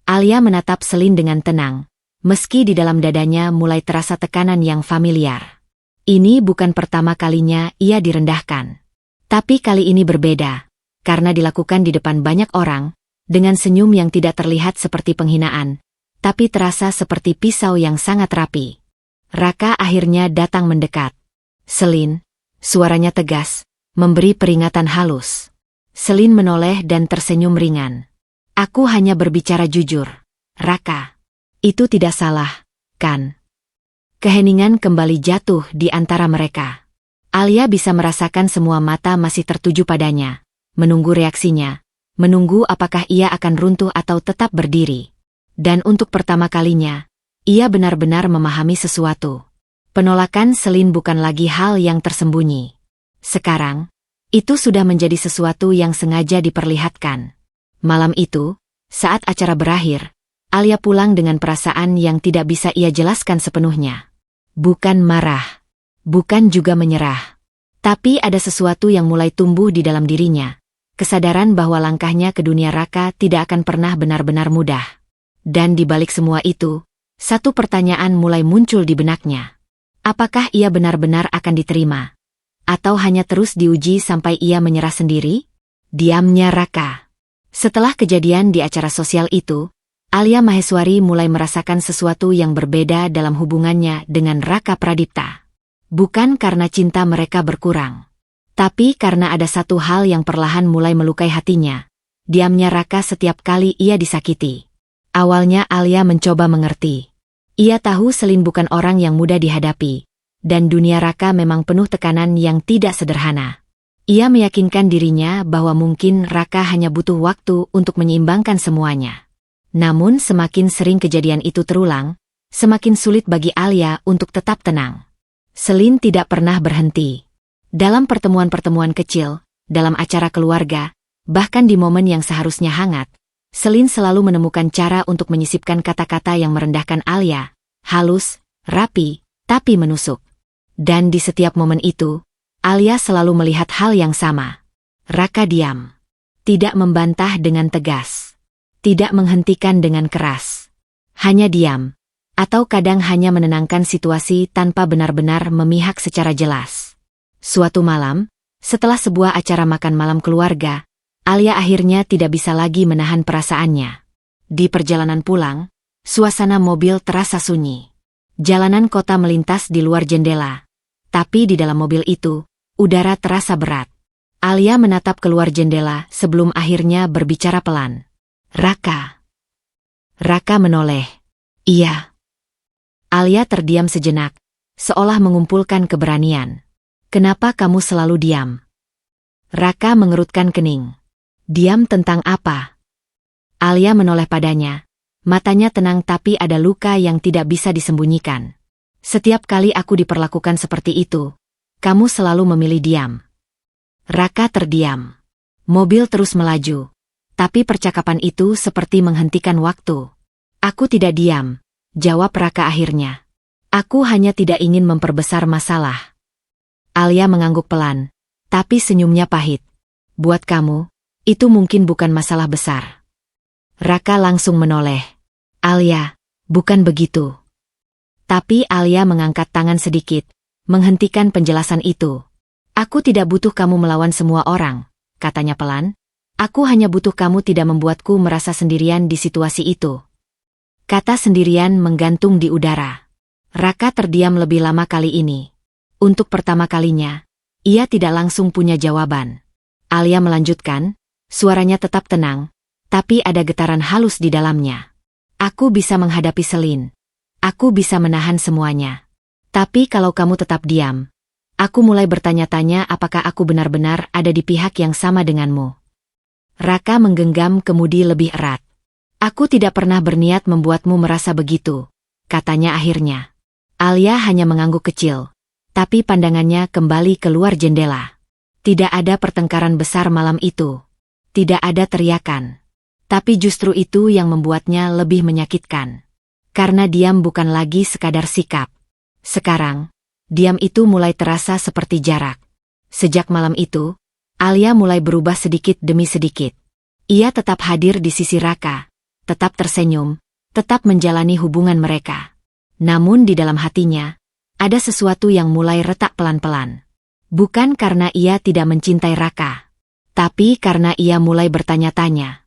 [SPEAKER 1] Alia menatap Selin dengan tenang, meski di dalam dadanya mulai terasa tekanan yang familiar. Ini bukan pertama kalinya ia direndahkan. Tapi kali ini berbeda, karena dilakukan di depan banyak orang, dengan senyum yang tidak terlihat seperti penghinaan, tapi terasa seperti pisau yang sangat rapi. Raka akhirnya datang mendekat. "Selin," suaranya tegas, memberi peringatan halus. Selin menoleh dan tersenyum ringan. "Aku hanya berbicara jujur, Raka." "Itu tidak salah, kan?" Keheningan kembali jatuh di antara mereka. Alia bisa merasakan semua mata masih tertuju padanya, menunggu reaksinya, menunggu apakah ia akan runtuh atau tetap berdiri. Dan untuk pertama kalinya, ia benar-benar memahami sesuatu. Penolakan Selin bukan lagi hal yang tersembunyi. Sekarang, itu sudah menjadi sesuatu yang sengaja diperlihatkan. Malam itu, saat acara berakhir, Alia pulang dengan perasaan yang tidak bisa ia jelaskan sepenuhnya. Bukan marah, bukan juga menyerah. Tapi ada sesuatu yang mulai tumbuh di dalam dirinya. Kesadaran bahwa langkahnya ke dunia Raka tidak akan pernah benar-benar mudah. Dan di balik semua itu, satu pertanyaan mulai muncul di benaknya. Apakah ia benar-benar akan diterima? Atau hanya terus diuji sampai ia menyerah sendiri? Diamnya Raka. Setelah kejadian di acara sosial itu, Alia Maheswari mulai merasakan sesuatu yang berbeda dalam hubungannya dengan Raka Pradipta. Bukan karena cinta mereka berkurang, tapi karena ada satu hal yang perlahan mulai melukai hatinya. Diamnya Raka setiap kali ia disakiti. Awalnya Alia mencoba mengerti. Ia tahu Selin bukan orang yang mudah dihadapi, dan dunia Raka memang penuh tekanan yang tidak sederhana. Ia meyakinkan dirinya bahwa mungkin Raka hanya butuh waktu untuk menyeimbangkan semuanya. Namun semakin sering kejadian itu terulang, semakin sulit bagi Alia untuk tetap tenang. Selin tidak pernah berhenti. Dalam pertemuan-pertemuan kecil, dalam acara keluarga, bahkan di momen yang seharusnya hangat, Selin selalu menemukan cara untuk menyisipkan kata-kata yang merendahkan Alia, halus, rapi, tapi menusuk. Dan di setiap momen itu, Alia selalu melihat hal yang sama. Raka diam. Tidak membantah dengan tegas. Tidak menghentikan dengan keras. Hanya diam. Atau kadang hanya menenangkan situasi tanpa benar-benar memihak secara jelas. Suatu malam, setelah sebuah acara makan malam keluarga, Alia akhirnya tidak bisa lagi menahan perasaannya. Di perjalanan pulang, suasana mobil terasa sunyi. Jalanan kota melintas di luar jendela. Tapi di dalam mobil itu, udara terasa berat. Alia menatap keluar jendela sebelum akhirnya berbicara pelan. Raka. Raka menoleh. Iya. Alia terdiam sejenak, seolah mengumpulkan keberanian. Kenapa kamu selalu diam? Raka mengerutkan kening. Diam tentang apa? Alia menoleh padanya. Matanya tenang tapi ada luka yang tidak bisa disembunyikan. Setiap kali aku diperlakukan seperti itu, kamu selalu memilih diam. Raka terdiam. Mobil terus melaju. Tapi percakapan itu seperti menghentikan waktu. Aku tidak diam, jawab Raka akhirnya. Aku hanya tidak ingin memperbesar masalah. Alia mengangguk pelan, tapi senyumnya pahit. Buat kamu, itu mungkin bukan masalah besar. Raka langsung menoleh. Alia, bukan begitu. Tapi Alia mengangkat tangan sedikit, menghentikan penjelasan itu. Aku tidak butuh kamu melawan semua orang, katanya pelan. Aku hanya butuh kamu tidak membuatku merasa sendirian di situasi itu. Kata sendirian menggantung di udara. Raka terdiam lebih lama kali ini. Untuk pertama kalinya, ia tidak langsung punya jawaban. Alia melanjutkan, suaranya tetap tenang, tapi ada getaran halus di dalamnya. Aku bisa menghadapi Selin. Aku bisa menahan semuanya. Tapi kalau kamu tetap diam, aku mulai bertanya-tanya apakah aku benar-benar ada di pihak yang sama denganmu. Raka menggenggam kemudi lebih erat. Aku tidak pernah berniat membuatmu merasa begitu, katanya akhirnya. Alia hanya mengangguk kecil, tapi pandangannya kembali keluar jendela. Tidak ada pertengkaran besar malam itu. Tidak ada teriakan. Tapi justru itu yang membuatnya lebih menyakitkan. Karena diam bukan lagi sekadar sikap. Sekarang, diam itu mulai terasa seperti jarak. Sejak malam itu, Alia mulai berubah sedikit demi sedikit. Ia tetap hadir di sisi Raka, tetap tersenyum, tetap menjalani hubungan mereka. Namun di dalam hatinya, ada sesuatu yang mulai retak pelan-pelan. Bukan karena ia tidak mencintai Raka, tapi karena ia mulai bertanya-tanya.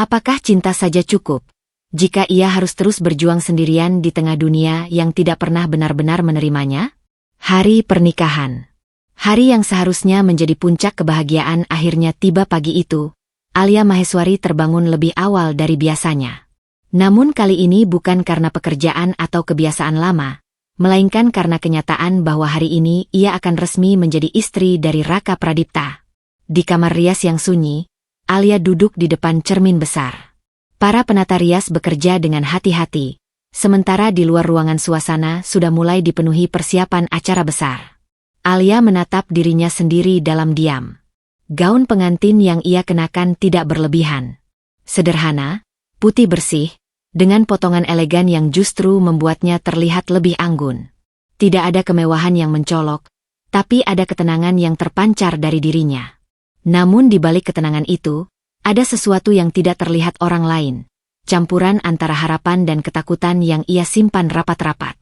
[SPEAKER 1] Apakah cinta saja cukup, jika ia harus terus berjuang sendirian di tengah dunia yang tidak pernah benar-benar menerimanya? Hari pernikahan. Hari yang seharusnya menjadi puncak kebahagiaan akhirnya tiba pagi itu. Alia Maheswari terbangun lebih awal dari biasanya. Namun kali ini bukan karena pekerjaan atau kebiasaan lama, melainkan karena kenyataan bahwa hari ini ia akan resmi menjadi istri dari Raka Pradipta. Di kamar rias yang sunyi, Alia duduk di depan cermin besar. Para penata rias bekerja dengan hati-hati, sementara di luar ruangan suasana sudah mulai dipenuhi persiapan acara besar. Alia menatap dirinya sendiri dalam diam. Gaun pengantin yang ia kenakan tidak berlebihan. Sederhana, putih bersih, dengan potongan elegan yang justru membuatnya terlihat lebih anggun. Tidak ada kemewahan yang mencolok, tapi ada ketenangan yang terpancar dari dirinya. Namun di balik ketenangan itu, ada sesuatu yang tidak terlihat orang lain. Campuran antara harapan dan ketakutan yang ia simpan rapat-rapat.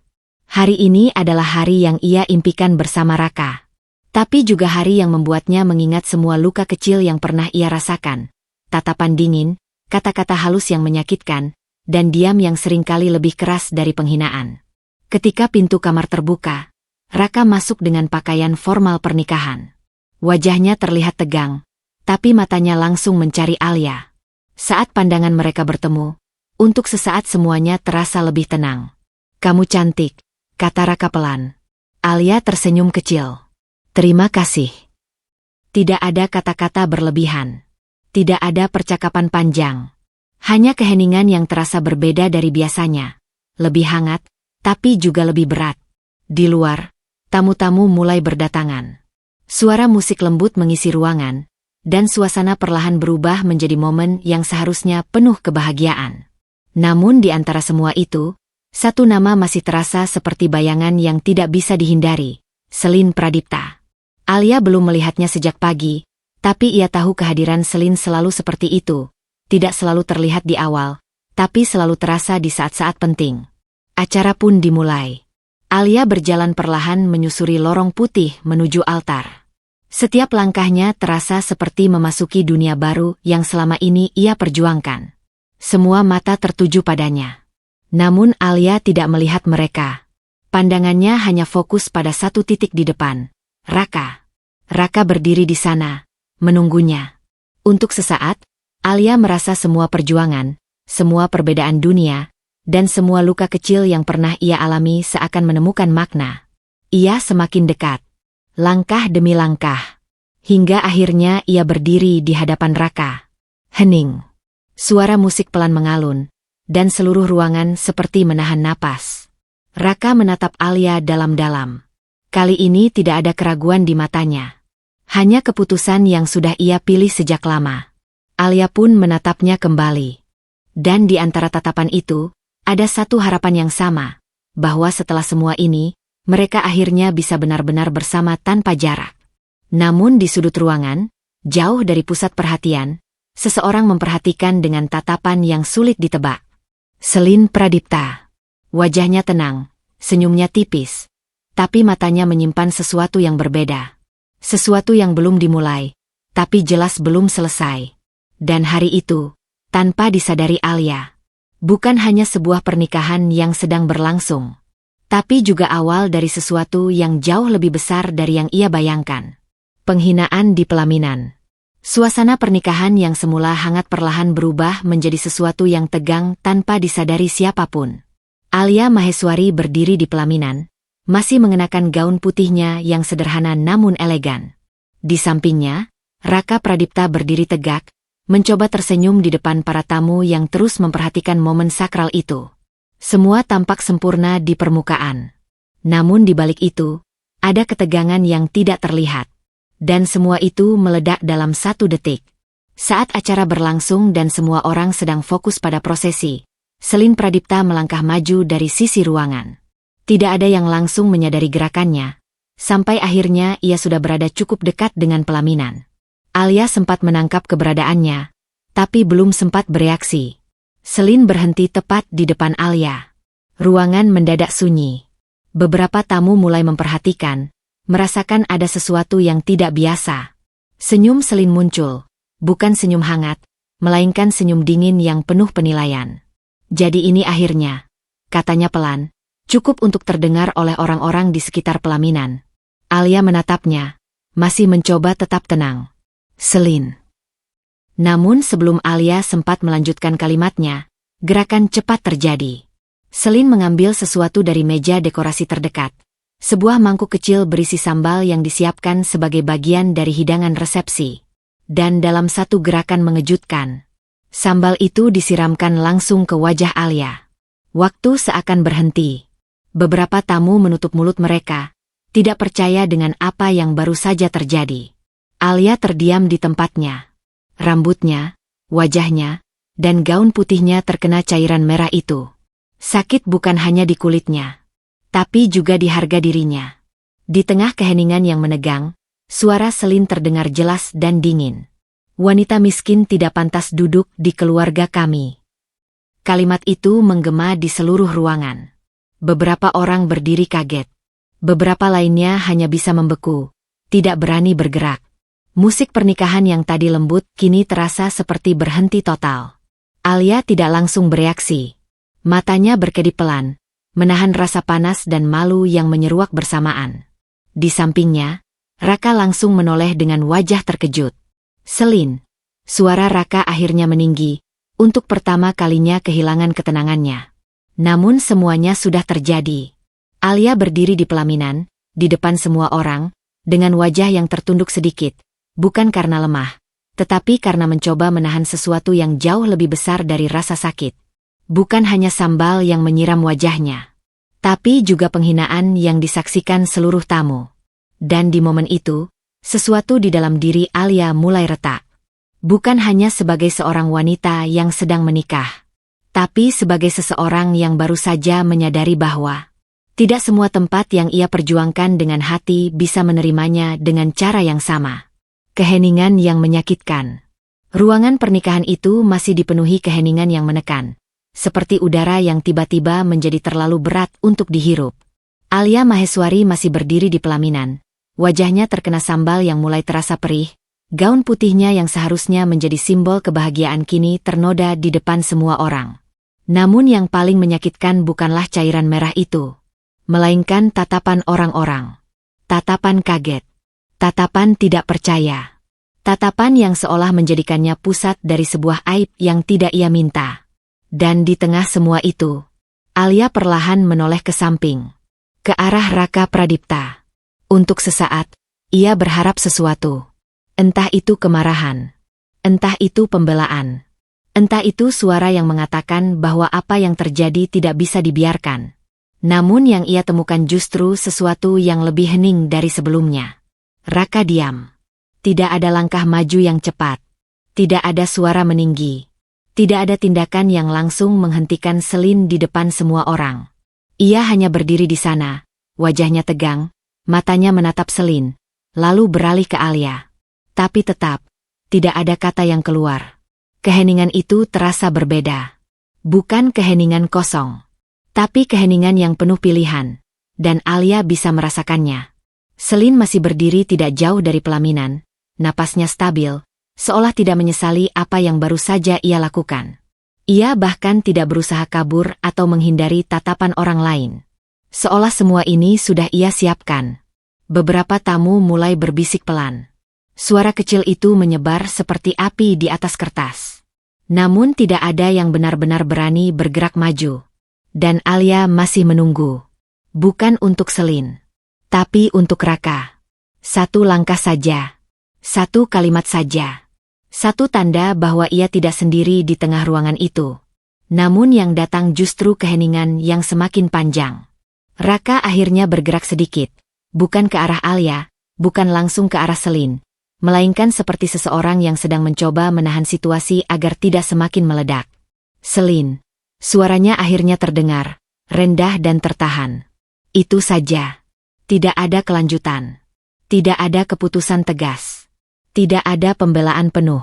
[SPEAKER 1] Hari ini adalah hari yang ia impikan bersama Raka. Tapi juga hari yang membuatnya mengingat semua luka kecil yang pernah ia rasakan. Tatapan dingin, kata-kata halus yang menyakitkan, dan diam yang seringkali lebih keras dari penghinaan. Ketika pintu kamar terbuka, Raka masuk dengan pakaian formal pernikahan. Wajahnya terlihat tegang, tapi matanya langsung mencari Alia. Saat pandangan mereka bertemu, untuk sesaat semuanya terasa lebih tenang. Kamu cantik, kata Raka pelan. Alia tersenyum kecil. Terima kasih. Tidak ada kata-kata berlebihan. Tidak ada percakapan panjang. Hanya keheningan yang terasa berbeda dari biasanya. Lebih hangat, tapi juga lebih berat. Di luar, tamu-tamu mulai berdatangan. Suara musik lembut mengisi ruangan, dan suasana perlahan berubah menjadi momen yang seharusnya penuh kebahagiaan. Namun di antara semua itu, satu nama masih terasa seperti bayangan yang tidak bisa dihindari, Selin Pradipta. Alia belum melihatnya sejak pagi, tapi ia tahu kehadiran Selin selalu seperti itu, tidak selalu terlihat di awal, tapi selalu terasa di saat-saat penting. Acara pun dimulai. Alia berjalan perlahan menyusuri lorong putih menuju altar. Setiap langkahnya terasa seperti memasuki dunia baru yang selama ini ia perjuangkan. Semua mata tertuju padanya. Namun Alia tidak melihat mereka. Pandangannya hanya fokus pada satu titik di depan. Raka. Raka berdiri di sana, menunggunya. Untuk sesaat, Alia merasa semua perjuangan, semua perbedaan dunia, dan semua luka kecil yang pernah ia alami seakan menemukan makna. Ia semakin dekat. Langkah demi langkah. Hingga akhirnya ia berdiri di hadapan Raka. Hening. Suara musik pelan mengalun, dan seluruh ruangan seperti menahan napas. Raka menatap Alia dalam-dalam. Kali ini tidak ada keraguan di matanya. Hanya keputusan yang sudah ia pilih sejak lama. Alia pun menatapnya kembali. Dan di antara tatapan itu, ada satu harapan yang sama, bahwa setelah semua ini, mereka akhirnya bisa benar-benar bersama tanpa jarak. Namun di sudut ruangan, jauh dari pusat perhatian, seseorang memperhatikan dengan tatapan yang sulit ditebak. Selin Pradipta. Wajahnya tenang, senyumnya tipis, tapi matanya menyimpan sesuatu yang berbeda. Sesuatu yang belum dimulai, tapi jelas belum selesai. Dan hari itu, tanpa disadari Alia, bukan hanya sebuah pernikahan yang sedang berlangsung, tapi juga awal dari sesuatu yang jauh lebih besar dari yang ia bayangkan. Penghinaan di pelaminan. Suasana pernikahan yang semula hangat perlahan berubah menjadi sesuatu yang tegang tanpa disadari siapapun. Alia Maheswari berdiri di pelaminan, masih mengenakan gaun putihnya yang sederhana namun elegan. Di sampingnya, Raka Pradipta berdiri tegak, mencoba tersenyum di depan para tamu yang terus memperhatikan momen sakral itu. Semua tampak sempurna di permukaan. Namun di balik itu, ada ketegangan yang tidak terlihat. Dan semua itu meledak dalam satu detik. Saat acara berlangsung dan semua orang sedang fokus pada prosesi, Selin Pradipta melangkah maju dari sisi ruangan. Tidak ada yang langsung menyadari gerakannya, sampai akhirnya ia sudah berada cukup dekat dengan pelaminan. Alia sempat menangkap keberadaannya, tapi belum sempat bereaksi. Selin berhenti tepat di depan Alia. Ruangan mendadak sunyi. Beberapa tamu mulai memperhatikan, merasakan ada sesuatu yang tidak biasa. Senyum Selin muncul, bukan senyum hangat, melainkan senyum dingin yang penuh penilaian. Jadi ini akhirnya, katanya pelan, cukup untuk terdengar oleh orang-orang di sekitar pelaminan. Alia menatapnya, masih mencoba tetap tenang. Selin. Namun sebelum Alia sempat melanjutkan kalimatnya, gerakan cepat terjadi. Selin mengambil sesuatu dari meja dekorasi terdekat. Sebuah mangkuk kecil berisi sambal yang disiapkan sebagai bagian dari hidangan resepsi. Dan dalam satu gerakan mengejutkan, sambal itu disiramkan langsung ke wajah Alia. Waktu seakan berhenti. Beberapa tamu menutup mulut mereka, tidak percaya dengan apa yang baru saja terjadi. Alia terdiam di tempatnya. Rambutnya, wajahnya, dan gaun putihnya terkena cairan merah itu. Sakit bukan hanya di kulitnya, tapi juga di harga dirinya. Di tengah keheningan yang menegang, suara Selin terdengar jelas dan dingin. Wanita miskin tidak pantas duduk di keluarga kami. Kalimat itu menggema di seluruh ruangan. Beberapa orang berdiri kaget. Beberapa lainnya hanya bisa membeku, tidak berani bergerak. Musik pernikahan yang tadi lembut kini terasa seperti berhenti total. Alia tidak langsung bereaksi. Matanya berkedip pelan, menahan rasa panas dan malu yang menyeruak bersamaan. Di sampingnya, Raka langsung menoleh dengan wajah terkejut. Selin. Suara Raka akhirnya meninggi, untuk pertama kalinya kehilangan ketenangannya. Namun semuanya sudah terjadi. Alia berdiri di pelaminan, di depan semua orang, dengan wajah yang tertunduk sedikit. Bukan karena lemah, tetapi karena mencoba menahan sesuatu yang jauh lebih besar dari rasa sakit. Bukan hanya sambal yang menyiram wajahnya, tapi juga penghinaan yang disaksikan seluruh tamu. Dan di momen itu, sesuatu di dalam diri Alia mulai retak. Bukan hanya sebagai seorang wanita yang sedang menikah, tapi sebagai seseorang yang baru saja menyadari bahwa tidak semua tempat yang ia perjuangkan dengan hati bisa menerimanya dengan cara yang sama. Keheningan yang menyakitkan. Ruangan pernikahan itu masih dipenuhi keheningan yang menekan, seperti udara yang tiba-tiba menjadi terlalu berat untuk dihirup. Alia Maheswari masih berdiri di pelaminan. Wajahnya terkena sambal yang mulai terasa perih. Gaun putihnya yang seharusnya menjadi simbol kebahagiaan kini ternoda di depan semua orang. Namun yang paling menyakitkan bukanlah cairan merah itu, melainkan tatapan orang-orang. Tatapan kaget. Tatapan tidak percaya. Tatapan yang seolah menjadikannya pusat dari sebuah aib yang tidak ia minta. Dan di tengah semua itu, Alia perlahan menoleh ke samping, ke arah Raka Pradipta. Untuk sesaat, ia berharap sesuatu. Entah itu kemarahan, entah itu pembelaan, entah itu suara yang mengatakan bahwa apa yang terjadi tidak bisa dibiarkan. Namun yang ia temukan justru sesuatu yang lebih hening dari sebelumnya. Raka diam. Tidak ada langkah maju yang cepat. Tidak ada suara meninggi. Tidak ada tindakan yang langsung menghentikan Selin di depan semua orang. Ia hanya berdiri di sana, wajahnya tegang, matanya menatap Selin, lalu beralih ke Alia. Tapi tetap, tidak ada kata yang keluar. Keheningan itu terasa berbeda. Bukan keheningan kosong, tapi keheningan yang penuh pilihan, dan Alia bisa merasakannya. Selin masih berdiri tidak jauh dari pelaminan, napasnya stabil, seolah tidak menyesali apa yang baru saja ia lakukan. Ia bahkan tidak berusaha kabur atau menghindari tatapan orang lain. Seolah semua ini sudah ia siapkan. Beberapa tamu mulai berbisik pelan. Suara kecil itu menyebar seperti api di atas kertas. Namun tidak ada yang benar-benar berani bergerak maju. Dan Alia masih menunggu. Bukan untuk Selin, tapi untuk Raka. Satu langkah saja. Satu kalimat saja. Satu tanda bahwa ia tidak sendiri di tengah ruangan itu. Namun yang datang justru keheningan yang semakin panjang. Raka akhirnya bergerak sedikit. Bukan ke arah Alia, bukan langsung ke arah Selin. Melainkan seperti seseorang yang sedang mencoba menahan situasi agar tidak semakin meledak. Selin. Suaranya akhirnya terdengar, rendah dan tertahan. Itu saja. Tidak ada kelanjutan. Tidak ada keputusan tegas. Tidak ada pembelaan penuh.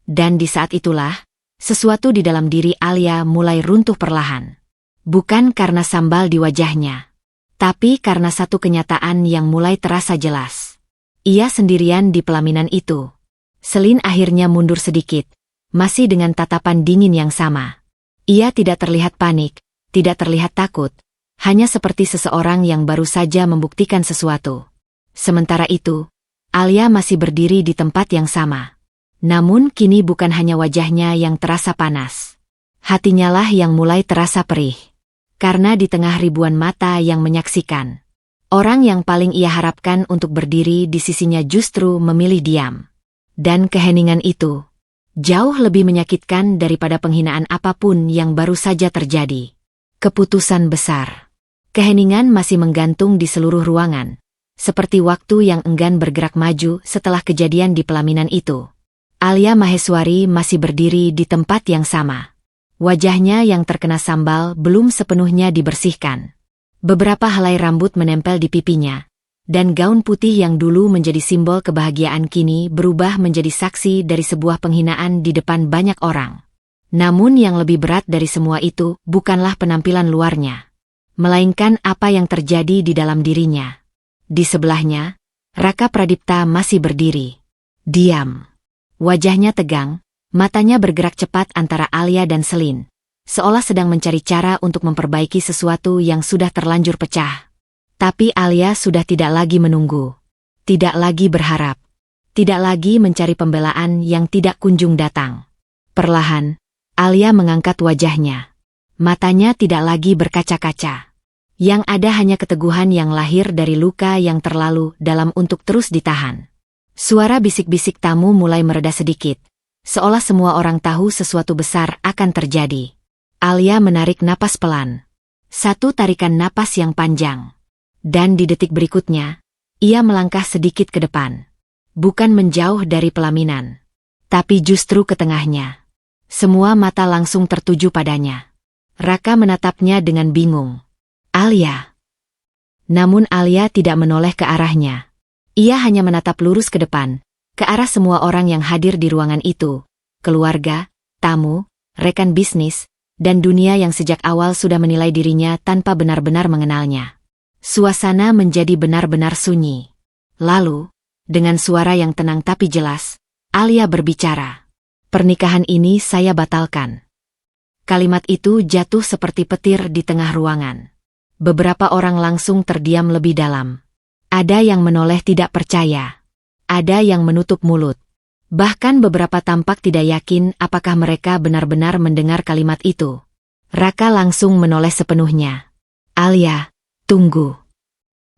[SPEAKER 1] Dan di saat itulah, sesuatu di dalam diri Alia mulai runtuh perlahan. Bukan karena sambal di wajahnya, tapi karena satu kenyataan yang mulai terasa jelas. Ia sendirian di pelaminan itu. Selin akhirnya mundur sedikit, masih dengan tatapan dingin yang sama. Ia tidak terlihat panik, tidak terlihat takut, hanya seperti seseorang yang baru saja membuktikan sesuatu. Sementara itu, Alia masih berdiri di tempat yang sama. Namun kini bukan hanya wajahnya yang terasa panas. Hatinya lah yang mulai terasa perih. Karena di tengah ribuan mata yang menyaksikan, orang yang paling ia harapkan untuk berdiri di sisinya justru memilih diam. Dan keheningan itu jauh lebih menyakitkan daripada penghinaan apapun yang baru saja terjadi. Keputusan besar. Keheningan masih menggantung di seluruh ruangan, seperti waktu yang enggan bergerak maju setelah kejadian di pelaminan itu. Alia Maheswari masih berdiri di tempat yang sama. Wajahnya yang terkena sambal belum sepenuhnya dibersihkan. Beberapa helai rambut menempel di pipinya. Dan gaun putih yang dulu menjadi simbol kebahagiaan kini berubah menjadi saksi dari sebuah penghinaan di depan banyak orang. Namun yang lebih berat dari semua itu bukanlah penampilan luarnya, melainkan apa yang terjadi di dalam dirinya. Di sebelahnya, Raka Pradipta masih berdiri. Diam. Wajahnya tegang, matanya bergerak cepat antara Alia dan Selin, seolah sedang mencari cara untuk memperbaiki sesuatu yang sudah terlanjur pecah. Tapi Alia sudah tidak lagi menunggu, tidak lagi berharap, tidak lagi mencari pembelaan yang tidak kunjung datang. Perlahan, Alia mengangkat wajahnya. Matanya tidak lagi berkaca-kaca. Yang ada hanya keteguhan yang lahir dari luka yang terlalu dalam untuk terus ditahan. Suara bisik-bisik tamu mulai mereda sedikit, seolah semua orang tahu sesuatu besar akan terjadi. Alia menarik napas pelan. Satu tarikan napas yang panjang. Dan di detik berikutnya, ia melangkah sedikit ke depan. Bukan menjauh dari pelaminan, tapi justru ke tengahnya. Semua mata langsung tertuju padanya. Raka menatapnya dengan bingung. Alia. Namun Alia tidak menoleh ke arahnya. Ia hanya menatap lurus ke depan, ke arah semua orang yang hadir di ruangan itu. Keluarga, tamu, rekan bisnis, dan dunia yang sejak awal sudah menilai dirinya tanpa benar-benar mengenalnya. Suasana menjadi benar-benar sunyi. Lalu, dengan suara yang tenang tapi jelas, Alia berbicara. Pernikahan ini saya batalkan. Kalimat itu jatuh seperti petir di tengah ruangan. Beberapa orang langsung terdiam lebih dalam. Ada yang menoleh tidak percaya. Ada yang menutup mulut. Bahkan beberapa tampak tidak yakin apakah mereka benar-benar mendengar kalimat itu. Raka langsung menoleh sepenuhnya. "Alia, tunggu."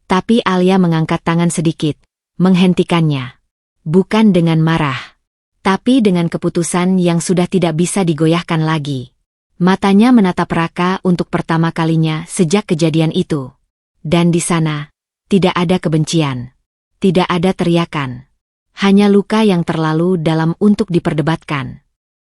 [SPEAKER 1] Tapi Alia mengangkat tangan sedikit, menghentikannya. Bukan dengan marah, tapi dengan keputusan yang sudah tidak bisa digoyahkan lagi. Matanya menatap Raka untuk pertama kalinya sejak kejadian itu. Dan di sana, tidak ada kebencian. Tidak ada teriakan. Hanya luka yang terlalu dalam untuk diperdebatkan.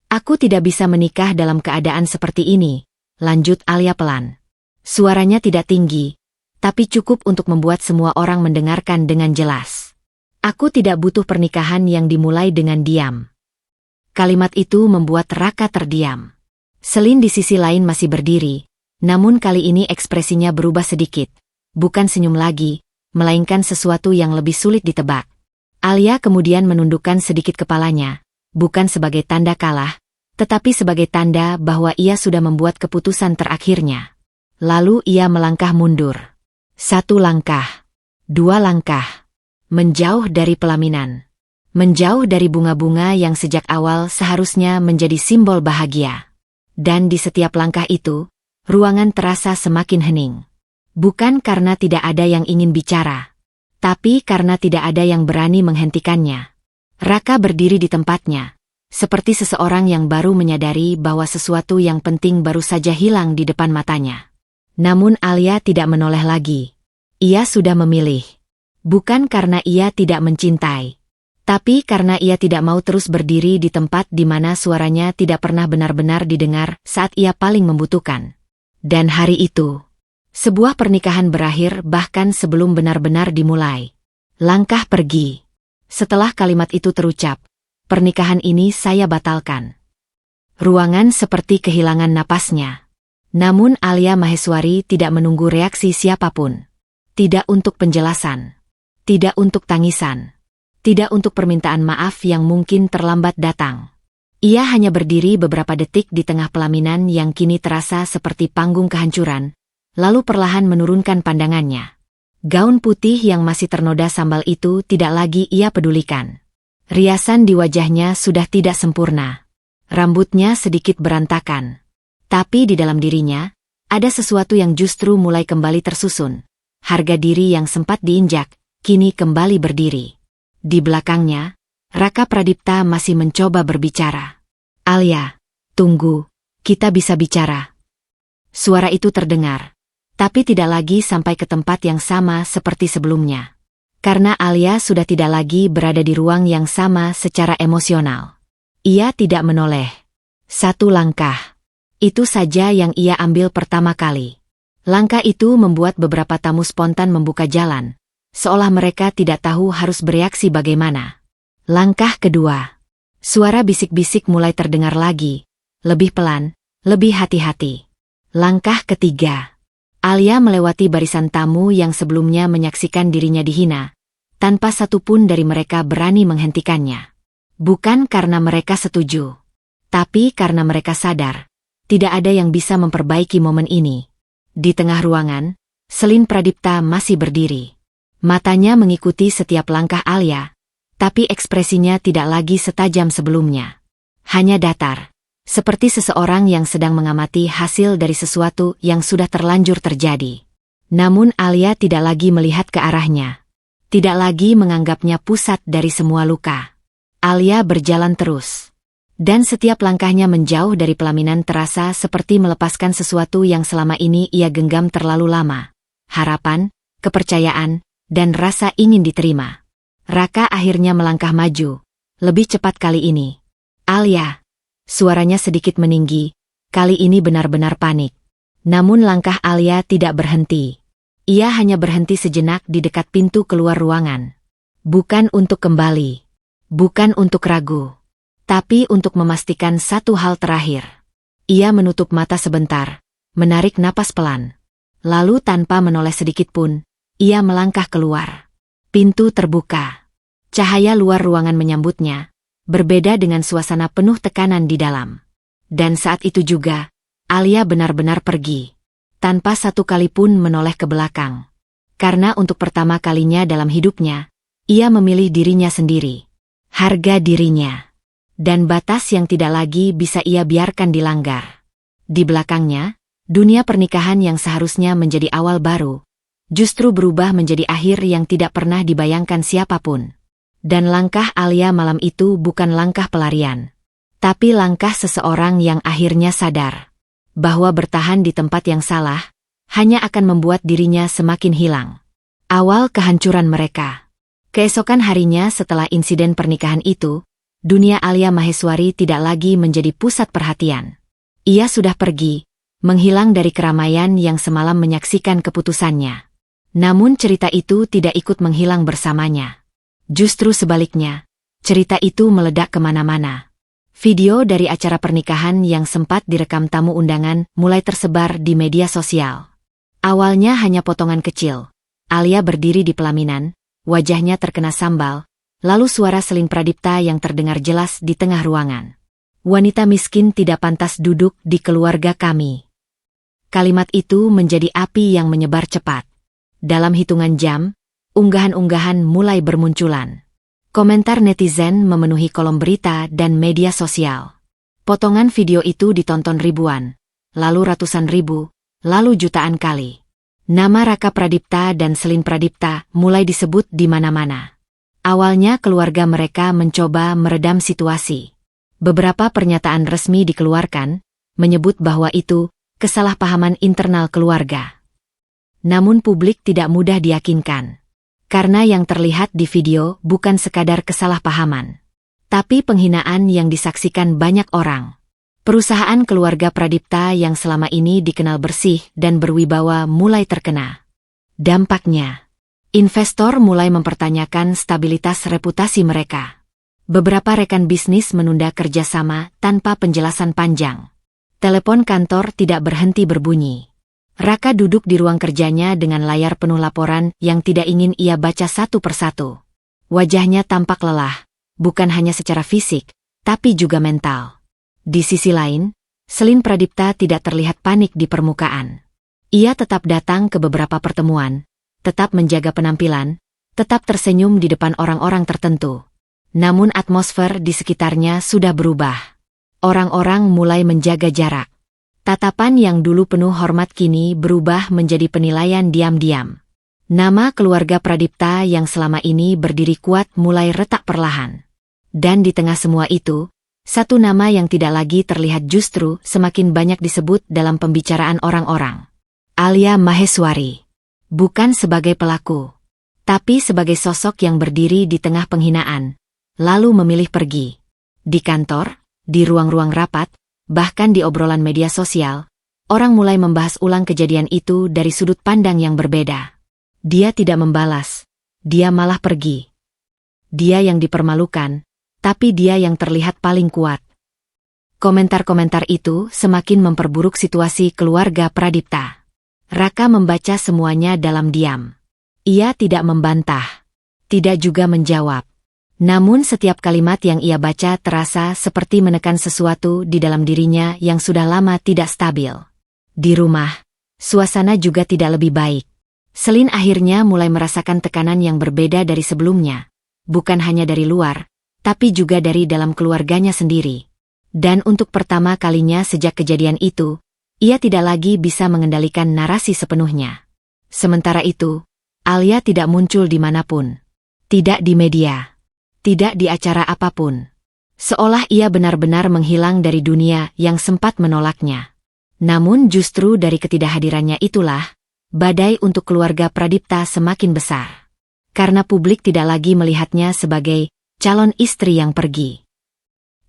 [SPEAKER 1] "Aku tidak bisa menikah dalam keadaan seperti ini," lanjut Alia pelan. Suaranya tidak tinggi, tapi cukup untuk membuat semua orang mendengarkan dengan jelas. "Aku tidak butuh pernikahan yang dimulai dengan diam." Kalimat itu membuat Raka terdiam. Selin di sisi lain masih berdiri, namun kali ini ekspresinya berubah sedikit. Bukan senyum lagi, melainkan sesuatu yang lebih sulit ditebak. Alia kemudian menundukkan sedikit kepalanya, bukan sebagai tanda kalah, tetapi sebagai tanda bahwa ia sudah membuat keputusan terakhirnya. Lalu ia melangkah mundur. 1 langkah, 2 langkah. Menjauh dari pelaminan. Menjauh dari bunga-bunga yang sejak awal seharusnya menjadi simbol bahagia. Dan di setiap langkah itu, ruangan terasa semakin hening. Bukan karena tidak ada yang ingin bicara, tapi karena tidak ada yang berani menghentikannya. Raka berdiri di tempatnya, seperti seseorang yang baru menyadari bahwa sesuatu yang penting baru saja hilang di depan matanya. Namun Alia tidak menoleh lagi. Ia sudah memilih. Bukan karena ia tidak mencintai, tapi karena ia tidak mau terus berdiri di tempat di mana suaranya tidak pernah benar-benar didengar saat ia paling membutuhkan. Dan hari itu, sebuah pernikahan berakhir bahkan sebelum benar-benar dimulai. "Langkah pergi." Setelah kalimat itu terucap, "Pernikahan ini saya batalkan." Ruangan seperti kehilangan napasnya. Namun Alia Maheswari tidak menunggu reaksi siapapun. Tidak untuk penjelasan. Tidak untuk tangisan. Tidak untuk permintaan maaf yang mungkin terlambat datang. Ia hanya berdiri beberapa detik di tengah pelaminan yang kini terasa seperti panggung kehancuran, lalu perlahan menurunkan pandangannya. Gaun putih yang masih ternoda sambal itu tidak lagi ia pedulikan. Riasan di wajahnya sudah tidak sempurna. Rambutnya sedikit berantakan. Tapi di dalam dirinya, ada sesuatu yang justru mulai kembali tersusun. Harga diri yang sempat diinjak, kini kembali berdiri. Di belakangnya, Raka Pradipta masih mencoba berbicara. "Alia, tunggu, kita bisa bicara." Suara itu terdengar, tapi tidak lagi sampai ke tempat yang sama seperti sebelumnya. Karena Alia sudah tidak lagi berada di ruang yang sama secara emosional. Ia tidak menoleh. 1 langkah. Itu saja yang ia ambil pertama kali. Langkah itu membuat beberapa tamu spontan membuka jalan. Seolah mereka tidak tahu harus bereaksi bagaimana. Langkah kedua. Suara bisik-bisik mulai terdengar lagi. Lebih pelan, lebih hati-hati. Langkah ketiga. Alia melewati barisan tamu yang sebelumnya menyaksikan dirinya dihina. Tanpa satupun dari mereka berani menghentikannya. Bukan karena mereka setuju. Tapi karena mereka sadar. Tidak ada yang bisa memperbaiki momen ini. Di tengah ruangan, Selin Pradipta masih berdiri. Matanya mengikuti setiap langkah Alia, tapi ekspresinya tidak lagi setajam sebelumnya. Hanya datar, seperti seseorang yang sedang mengamati hasil dari sesuatu yang sudah terlanjur terjadi. Namun Alia tidak lagi melihat ke arahnya. Tidak lagi menganggapnya pusat dari semua luka. Alia berjalan terus. Dan setiap langkahnya menjauh dari pelaminan terasa seperti melepaskan sesuatu yang selama ini ia genggam terlalu lama. Harapan, kepercayaan, dan rasa ingin diterima. Raka akhirnya melangkah maju, lebih cepat kali ini. "Alia." Suaranya sedikit meninggi, kali ini benar-benar panik. Namun langkah Alia tidak berhenti. Ia hanya berhenti sejenak di dekat pintu keluar ruangan. Bukan untuk kembali. Bukan untuk ragu. Tapi untuk memastikan satu hal terakhir. Ia menutup mata sebentar, menarik napas pelan. Lalu tanpa menoleh sedikit pun, ia melangkah keluar. Pintu terbuka. Cahaya luar ruangan menyambutnya, berbeda dengan suasana penuh tekanan di dalam. Dan saat itu juga, Alia benar-benar pergi. tanpa satu kali pun menoleh ke belakang. Karena untuk pertama kalinya dalam hidupnya, ia memilih dirinya sendiri, harga dirinya, dan batas yang tidak lagi bisa ia biarkan dilanggar. Di belakangnya, dunia pernikahan yang seharusnya menjadi awal baru, justru berubah menjadi akhir yang tidak pernah dibayangkan siapapun. Dan langkah Alia malam itu bukan langkah pelarian, tapi langkah seseorang yang akhirnya sadar bahwa bertahan di tempat yang salah hanya akan membuat dirinya semakin hilang. Awal kehancuran mereka. Keesokan harinya setelah insiden pernikahan itu, dunia Alia Maheswari tidak lagi menjadi pusat perhatian. Ia sudah pergi, menghilang dari keramaian yang semalam menyaksikan keputusannya. Namun cerita itu tidak ikut menghilang bersamanya. Justru sebaliknya, cerita itu meledak kemana-mana. Video dari acara pernikahan yang sempat direkam tamu undangan mulai tersebar di media sosial. Awalnya hanya potongan kecil. Alia berdiri di pelaminan, wajahnya terkena sambal, lalu suara Selin Pradipta yang terdengar jelas di tengah ruangan. Wanita miskin tidak pantas duduk di keluarga kami. Kalimat itu menjadi api yang menyebar cepat. Dalam hitungan jam, unggahan-unggahan mulai bermunculan. Komentar netizen memenuhi kolom berita dan media sosial. Potongan video itu ditonton ribuan, lalu ratusan ribu, lalu jutaan kali. Nama Raka Pradipta dan Selin Pradipta mulai disebut di mana-mana. Awalnya keluarga mereka mencoba meredam situasi. Beberapa pernyataan resmi dikeluarkan, menyebut bahwa itu kesalahpahaman internal keluarga. Namun publik tidak mudah diyakinkan. Karena yang terlihat di video bukan sekadar kesalahpahaman, tapi penghinaan yang disaksikan banyak orang. Perusahaan keluarga Pradipta yang selama ini dikenal bersih dan berwibawa mulai terkena. Dampaknya, investor mulai mempertanyakan stabilitas reputasi mereka. Beberapa rekan bisnis menunda kerjasama tanpa penjelasan panjang. Telepon kantor tidak berhenti berbunyi. Raka duduk di ruang kerjanya dengan layar penuh laporan yang tidak ingin ia baca satu persatu. Wajahnya tampak lelah, bukan hanya secara fisik, tapi juga mental. Di sisi lain, Selin Pradipta tidak terlihat panik di permukaan. Ia tetap datang ke beberapa pertemuan, tetap menjaga penampilan, tetap tersenyum di depan orang-orang tertentu. Namun atmosfer di sekitarnya sudah berubah. Orang-orang mulai menjaga jarak. Tatapan yang dulu penuh hormat kini berubah menjadi penilaian diam-diam. Nama keluarga Pradipta yang selama ini berdiri kuat mulai retak perlahan. Dan di tengah semua itu, satu nama yang tidak lagi terlihat justru semakin banyak disebut dalam pembicaraan orang-orang. Alia Maheswari. Bukan sebagai pelaku, tapi sebagai sosok yang berdiri di tengah penghinaan, lalu memilih pergi. Di kantor, di ruang-ruang rapat, bahkan di obrolan media sosial, orang mulai membahas ulang kejadian itu dari sudut pandang yang berbeda. Dia tidak membalas, dia malah pergi. Dia yang dipermalukan, tapi dia yang terlihat paling kuat. Komentar-komentar itu semakin memperburuk situasi keluarga Pradipta. Raka membaca semuanya dalam diam. Ia tidak membantah, tidak juga menjawab. Namun setiap kalimat yang ia baca terasa seperti menekan sesuatu di dalam dirinya yang sudah lama tidak stabil. Di rumah, suasana juga tidak lebih baik. Selin akhirnya mulai merasakan tekanan yang berbeda dari sebelumnya. Bukan hanya dari luar, tapi juga dari dalam keluarganya sendiri. Dan untuk pertama kalinya sejak kejadian itu, ia tidak lagi bisa mengendalikan narasi sepenuhnya. Sementara itu, Alia tidak muncul dimanapun. Tidak di media. Tidak di acara apapun. Seolah ia benar-benar menghilang dari dunia yang sempat menolaknya. Namun justru dari ketidakhadirannya itulah, badai untuk keluarga Pradipta semakin besar. Karena publik tidak lagi melihatnya sebagai calon istri yang pergi,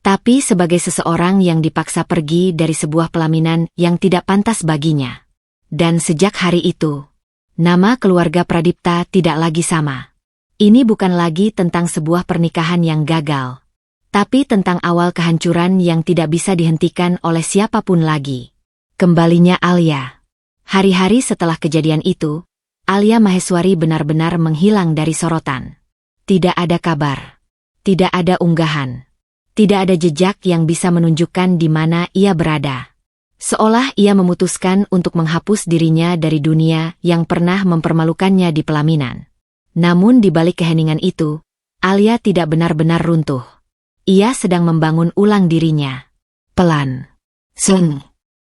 [SPEAKER 1] tapi sebagai seseorang yang dipaksa pergi dari sebuah pelaminan yang tidak pantas baginya. Dan sejak hari itu, nama keluarga Pradipta tidak lagi sama. Ini bukan lagi tentang sebuah pernikahan yang gagal, tapi tentang awal kehancuran yang tidak bisa dihentikan oleh siapapun lagi. Kembalinya Alia. Hari-hari setelah kejadian itu, Alia Maheswari benar-benar menghilang dari sorotan. Tidak ada kabar. Tidak ada unggahan. Tidak ada jejak yang bisa menunjukkan di mana ia berada. Seolah ia memutuskan untuk menghapus dirinya dari dunia yang pernah mempermalukannya di pelaminan. Namun di balik keheningan itu, Alia tidak benar-benar runtuh. Ia sedang membangun ulang dirinya. Pelan.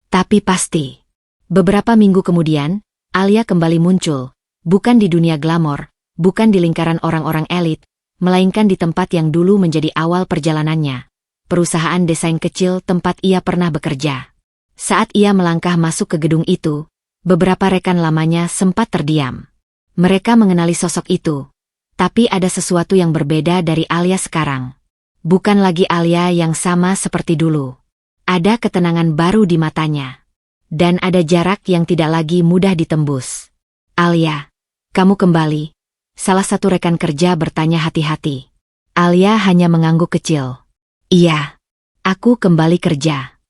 [SPEAKER 1] Tapi pasti. Beberapa minggu kemudian, Alia kembali muncul, bukan di dunia glamor, bukan di lingkaran orang-orang elit, melainkan di tempat yang dulu menjadi awal perjalanannya. Perusahaan desain kecil tempat ia pernah bekerja. Saat ia melangkah masuk ke gedung itu, beberapa rekan lamanya sempat terdiam. Mereka mengenali sosok itu. Tapi ada sesuatu yang berbeda dari Alia sekarang. Bukan lagi Alia yang sama seperti dulu. Ada ketenangan baru di matanya. Dan ada jarak yang tidak lagi mudah ditembus. Alia, kamu kembali. Salah satu rekan kerja bertanya hati-hati. Alia hanya mengangguk kecil. Iya, aku kembali kerja.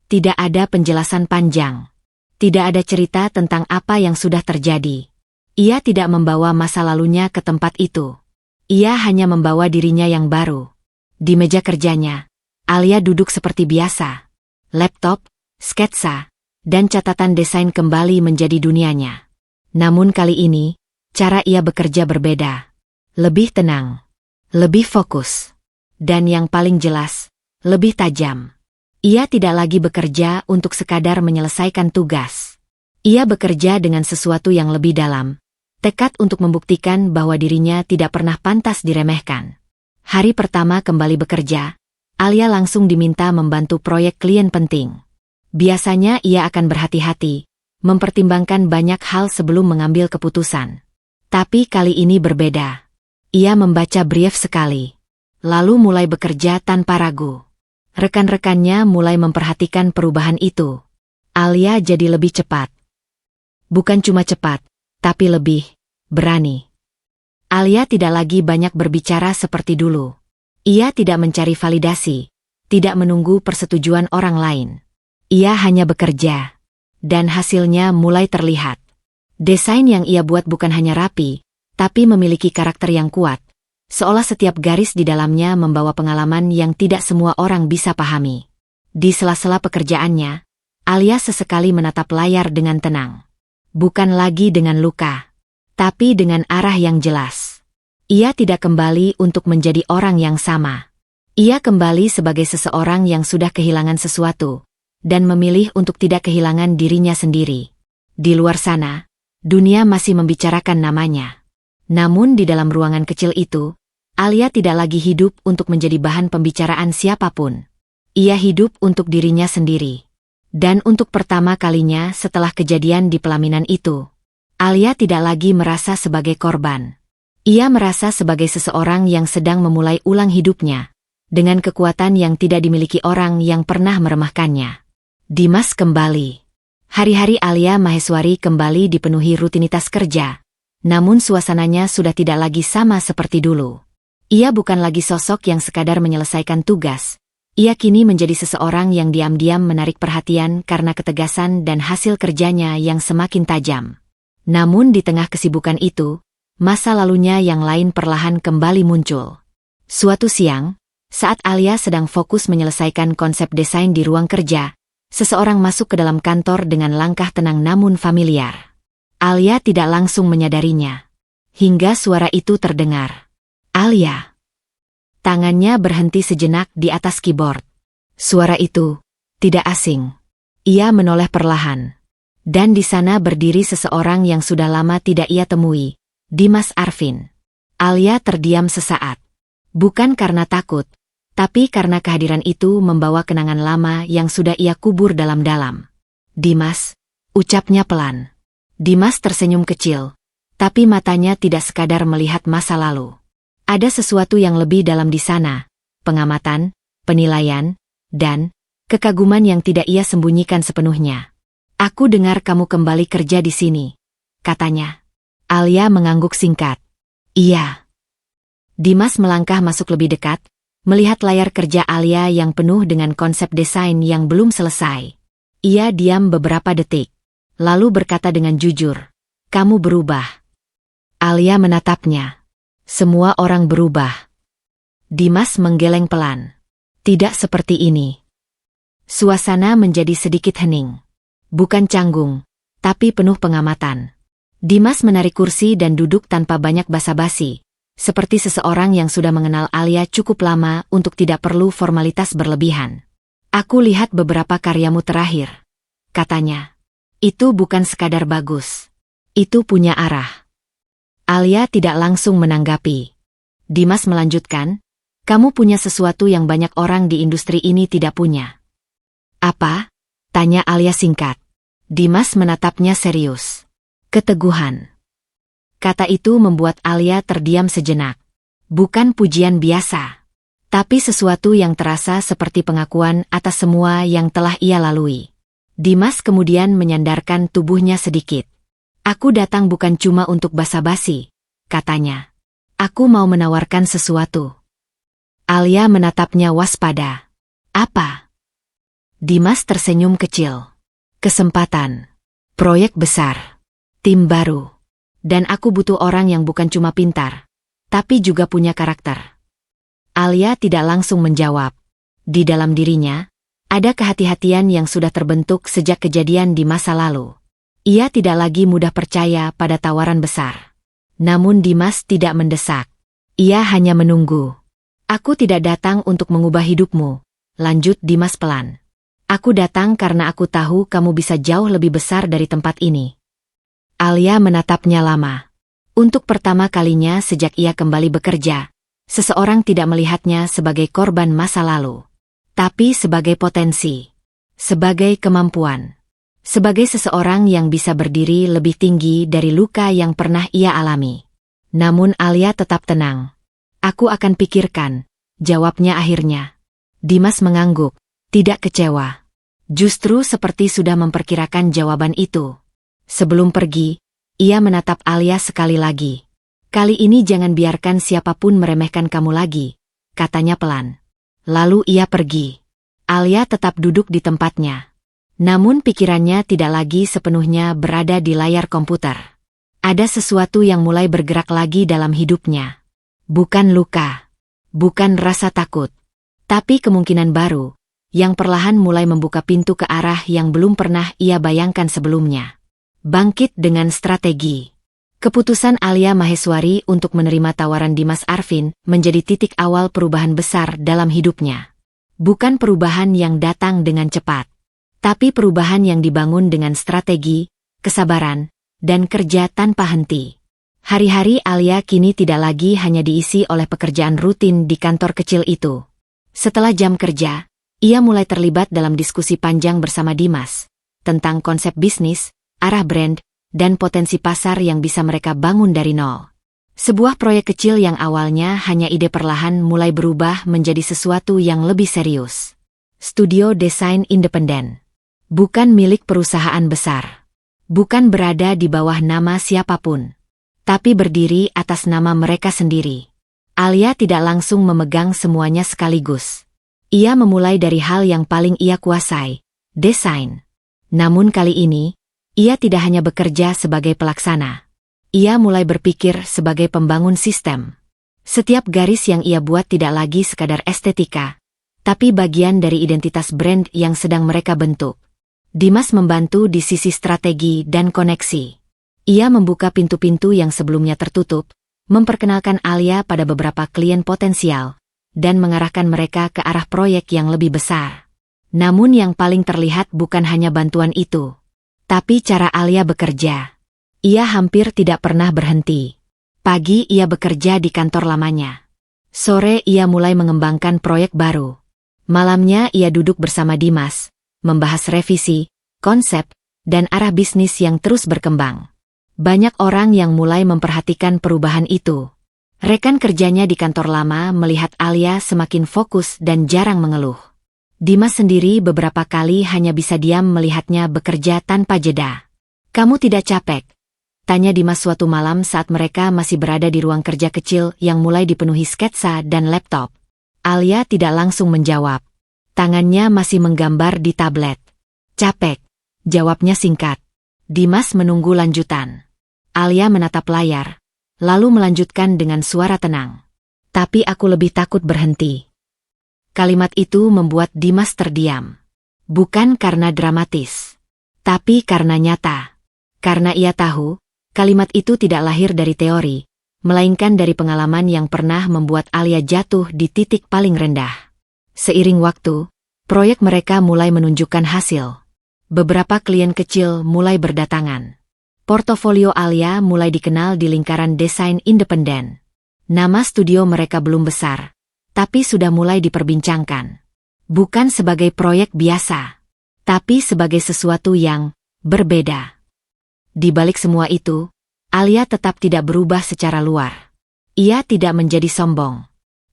[SPEAKER 1] Tidak ada penjelasan panjang. Tidak ada cerita tentang apa yang sudah terjadi. Ia tidak membawa masa lalunya ke tempat itu. Ia hanya membawa dirinya yang baru. Di meja kerjanya, Alia duduk seperti biasa. Laptop, sketsa, dan catatan desain kembali menjadi dunianya. Namun kali ini, cara ia bekerja berbeda. Lebih tenang. Lebih fokus. Dan yang paling jelas, lebih tajam. Ia tidak lagi bekerja untuk sekadar menyelesaikan tugas. Ia bekerja dengan sesuatu yang lebih dalam. Tekad untuk membuktikan bahwa dirinya tidak pernah pantas diremehkan. Hari pertama kembali bekerja, Alia langsung diminta membantu proyek klien penting. Biasanya ia akan berhati-hati, mempertimbangkan banyak hal sebelum mengambil keputusan. Tapi kali ini berbeda. Ia membaca brief sekali, lalu mulai bekerja tanpa ragu. Rekan-rekannya mulai memperhatikan perubahan itu. Alia jadi lebih cepat. Bukan cuma cepat, tapi lebih berani. Alia tidak lagi banyak berbicara seperti dulu. Ia tidak mencari validasi, tidak menunggu persetujuan orang lain. Ia hanya bekerja. Dan hasilnya mulai terlihat. Desain yang ia buat bukan hanya rapi, tapi memiliki karakter yang kuat. Seolah setiap garis di dalamnya membawa pengalaman yang tidak semua orang bisa pahami. Di sela-sela pekerjaannya, Alia sesekali menatap layar dengan tenang. Bukan lagi dengan luka, tapi dengan arah yang jelas. Ia tidak kembali untuk menjadi orang yang sama. Ia kembali sebagai seseorang yang sudah kehilangan sesuatu, dan memilih untuk tidak kehilangan dirinya sendiri. Di luar sana, dunia masih membicarakan namanya. Namun di dalam ruangan kecil itu, Alia tidak lagi hidup untuk menjadi bahan pembicaraan siapapun. Ia hidup untuk dirinya sendiri. Dan untuk pertama kalinya setelah kejadian di pelaminan itu, Alia tidak lagi merasa sebagai korban. Ia merasa sebagai seseorang yang sedang memulai ulang hidupnya, dengan kekuatan yang tidak dimiliki orang yang pernah meremehkannya. Dimas kembali. Hari-hari Alia Maheswari kembali dipenuhi rutinitas kerja, namun suasananya sudah tidak lagi sama seperti dulu. Ia bukan lagi sosok yang sekadar menyelesaikan tugas. Ia kini menjadi seseorang yang diam-diam menarik perhatian karena ketegasan dan hasil kerjanya yang semakin tajam. Namun di tengah kesibukan itu, masa lalunya yang lain perlahan kembali muncul. Suatu siang, saat Alia sedang fokus menyelesaikan konsep desain di ruang kerja, seseorang masuk ke dalam kantor dengan langkah tenang namun familiar. Alia tidak langsung menyadarinya. Hingga suara itu terdengar. Alia. Tangannya berhenti sejenak di atas keyboard. Suara itu tidak asing. Ia menoleh perlahan. Dan di sana berdiri seseorang yang sudah lama tidak ia temui, Dimas Arvin. Alia terdiam sesaat. Bukan karena takut, tapi karena kehadiran itu membawa kenangan lama yang sudah ia kubur dalam-dalam. Dimas, ucapnya pelan. Dimas tersenyum kecil, tapi matanya tidak sekadar melihat masa lalu. Ada sesuatu yang lebih dalam di sana, pengamatan, penilaian, dan kekaguman yang tidak ia sembunyikan sepenuhnya. Aku dengar kamu kembali kerja di sini, katanya. Alia mengangguk singkat. Iya. Dimas melangkah masuk lebih dekat, melihat layar kerja Alia yang penuh dengan konsep desain yang belum selesai. Ia diam beberapa detik, lalu berkata dengan jujur, "Kamu berubah." Alia menatapnya. Semua orang berubah. Dimas menggeleng pelan. Tidak seperti ini. Suasana menjadi sedikit hening. Bukan canggung, tapi penuh pengamatan. Dimas menarik kursi dan duduk tanpa banyak basa-basi, seperti seseorang yang sudah mengenal Alia cukup lama untuk tidak perlu formalitas berlebihan. Aku lihat beberapa karyamu terakhir, katanya. Itu bukan sekadar bagus. Itu punya arah. Alia tidak langsung menanggapi. Dimas melanjutkan, kamu punya sesuatu yang banyak orang di industri ini tidak punya. Apa? Tanya Alia singkat. Dimas menatapnya serius. Keteguhan. Kata itu membuat Alia terdiam sejenak. Bukan pujian biasa, tapi sesuatu yang terasa seperti pengakuan atas semua yang telah ia lalui. Dimas kemudian menyandarkan tubuhnya sedikit. Aku datang bukan cuma untuk basa-basi, katanya. Aku mau menawarkan sesuatu. Alia menatapnya waspada. Apa? Dimas tersenyum kecil. Kesempatan. Proyek besar. Tim baru. Dan aku butuh orang yang bukan cuma pintar, tapi juga punya karakter. Alia tidak langsung menjawab. Di dalam dirinya, ada kehati-hatian yang sudah terbentuk sejak kejadian di masa lalu. Ia tidak lagi mudah percaya pada tawaran besar. Namun Dimas tidak mendesak. Ia hanya menunggu. Aku tidak datang untuk mengubah hidupmu, lanjut Dimas pelan. Aku datang karena aku tahu kamu bisa jauh lebih besar dari tempat ini. Alia menatapnya lama. Untuk pertama kalinya sejak ia kembali bekerja, seseorang tidak melihatnya sebagai korban masa lalu, tapi sebagai potensi, sebagai kemampuan, sebagai seseorang yang bisa berdiri lebih tinggi dari luka yang pernah ia alami. Namun Alia tetap tenang. Aku akan pikirkan, jawabnya akhirnya. Dimas mengangguk, tidak kecewa. Justru seperti sudah memperkirakan jawaban itu. Sebelum pergi, ia menatap Alia sekali lagi. Kali ini jangan biarkan siapapun meremehkan kamu lagi, katanya pelan. Lalu ia pergi. Alia tetap duduk di tempatnya. Namun pikirannya tidak lagi sepenuhnya berada di layar komputer. Ada sesuatu yang mulai bergerak lagi dalam hidupnya. Bukan luka, bukan rasa takut, tapi kemungkinan baru, yang perlahan mulai membuka pintu ke arah yang belum pernah ia bayangkan sebelumnya. Bangkit dengan strategi. Keputusan Alia Maheswari untuk menerima tawaran Dimas Arvin menjadi titik awal perubahan besar dalam hidupnya. Bukan perubahan yang datang dengan cepat, tapi perubahan yang dibangun dengan strategi, kesabaran, dan kerja tanpa henti. Hari-hari Alia kini tidak lagi hanya diisi oleh pekerjaan rutin di kantor kecil itu. Setelah jam kerja, ia mulai terlibat dalam diskusi panjang bersama Dimas tentang konsep bisnis, arah brand, dan potensi pasar yang bisa mereka bangun dari nol. Sebuah proyek kecil yang awalnya hanya ide perlahan mulai berubah menjadi sesuatu yang lebih serius. Studio desain independen. Bukan milik perusahaan besar. Bukan berada di bawah nama siapapun. Tapi berdiri atas nama mereka sendiri. Alia tidak langsung memegang semuanya sekaligus. Ia memulai dari hal yang paling ia kuasai, desain. Namun kali ini, ia tidak hanya bekerja sebagai pelaksana. Ia mulai berpikir sebagai pembangun sistem. Setiap garis yang ia buat tidak lagi sekadar estetika, tapi bagian dari identitas brand yang sedang mereka bentuk. Dimas membantu di sisi strategi dan koneksi. Ia membuka pintu-pintu yang sebelumnya tertutup, memperkenalkan Alia pada beberapa klien potensial, dan mengarahkan mereka ke arah proyek yang lebih besar. Namun yang paling terlihat bukan hanya bantuan itu, tapi cara Alia bekerja. Ia hampir tidak pernah berhenti. Pagi ia bekerja di kantor lamanya. Sore ia mulai mengembangkan proyek baru. Malamnya ia duduk bersama Dimas, membahas revisi, konsep, dan arah bisnis yang terus berkembang. Banyak orang yang mulai memperhatikan perubahan itu. Rekan kerjanya di kantor lama melihat Alia semakin fokus dan jarang mengeluh. Dimas sendiri beberapa kali hanya bisa diam melihatnya bekerja tanpa jeda. Kamu tidak capek? Tanya Dimas suatu malam saat mereka masih berada di ruang kerja kecil yang mulai dipenuhi sketsa dan laptop. Alia tidak langsung menjawab. Tangannya masih menggambar di tablet. Capek, jawabnya singkat. Dimas menunggu lanjutan. Alia menatap layar, lalu melanjutkan dengan suara tenang. Tapi aku lebih takut berhenti. Kalimat itu membuat Dimas terdiam. Bukan karena dramatis, tapi karena nyata. Karena ia tahu, kalimat itu tidak lahir dari teori, melainkan dari pengalaman yang pernah membuat Alia jatuh di titik paling rendah. Seiring waktu, proyek mereka mulai menunjukkan hasil. Beberapa klien kecil mulai berdatangan. Portofolio Alia mulai dikenal di lingkaran desain independen. Nama studio mereka belum besar, tapi sudah mulai diperbincangkan. Bukan sebagai proyek biasa, tapi sebagai sesuatu yang berbeda. Di balik semua itu, Alia tetap tidak berubah secara luar. Ia tidak menjadi sombong.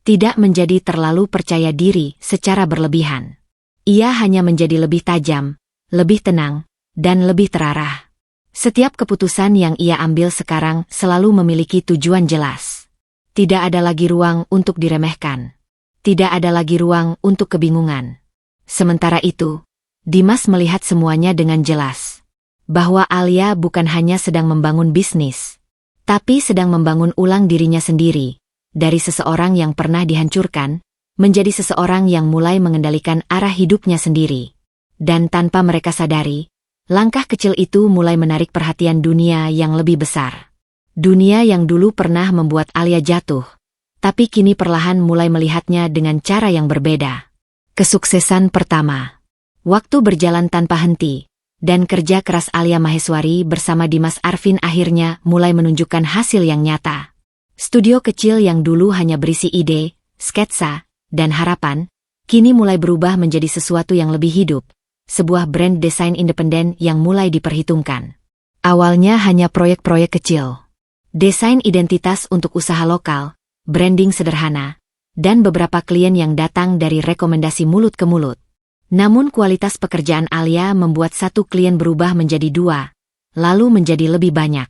[SPEAKER 1] Tidak menjadi terlalu percaya diri secara berlebihan. Ia hanya menjadi lebih tajam, lebih tenang, dan lebih terarah. Setiap keputusan yang ia ambil sekarang selalu memiliki tujuan jelas. Tidak ada lagi ruang untuk diremehkan. Tidak ada lagi ruang untuk kebingungan. Sementara itu, Dimas melihat semuanya dengan jelas. Bahwa Alia bukan hanya sedang membangun bisnis, tapi sedang membangun ulang dirinya sendiri, dari seseorang yang pernah dihancurkan, menjadi seseorang yang mulai mengendalikan arah hidupnya sendiri. Dan tanpa mereka sadari, langkah kecil itu mulai menarik perhatian dunia yang lebih besar. Dunia yang dulu pernah membuat Alia jatuh, tapi kini perlahan mulai melihatnya dengan cara yang berbeda. Kesuksesan pertama. Waktu berjalan tanpa henti. Dan kerja keras Alia Maheswari bersama Dimas Arvin akhirnya mulai menunjukkan hasil yang nyata. Studio kecil yang dulu hanya berisi ide, sketsa, dan harapan, kini mulai berubah menjadi sesuatu yang lebih hidup, sebuah brand desain independen yang mulai diperhitungkan. Awalnya hanya proyek-proyek kecil. Desain identitas untuk usaha lokal, branding sederhana, dan beberapa klien yang datang dari rekomendasi mulut ke mulut. Namun kualitas pekerjaan Alia membuat satu klien berubah menjadi dua, lalu menjadi lebih banyak.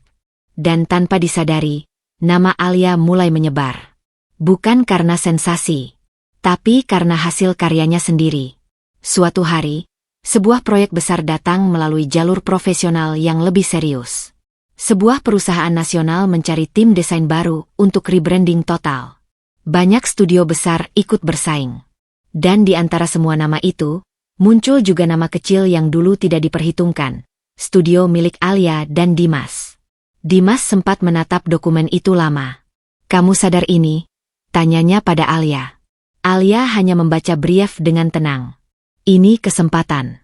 [SPEAKER 1] Dan tanpa disadari, nama Alia mulai menyebar. Bukan karena sensasi, tapi karena hasil karyanya sendiri. Suatu hari, sebuah proyek besar datang melalui jalur profesional yang lebih serius. Sebuah perusahaan nasional mencari tim desain baru untuk rebranding total. Banyak studio besar ikut bersaing. Dan di antara semua nama itu, muncul juga nama kecil yang dulu tidak diperhitungkan, studio milik Alia dan Dimas. Dimas sempat menatap dokumen itu lama. "Kamu sadar ini?" tanyanya pada Alia. Alia hanya membaca brief dengan tenang. "Ini kesempatan.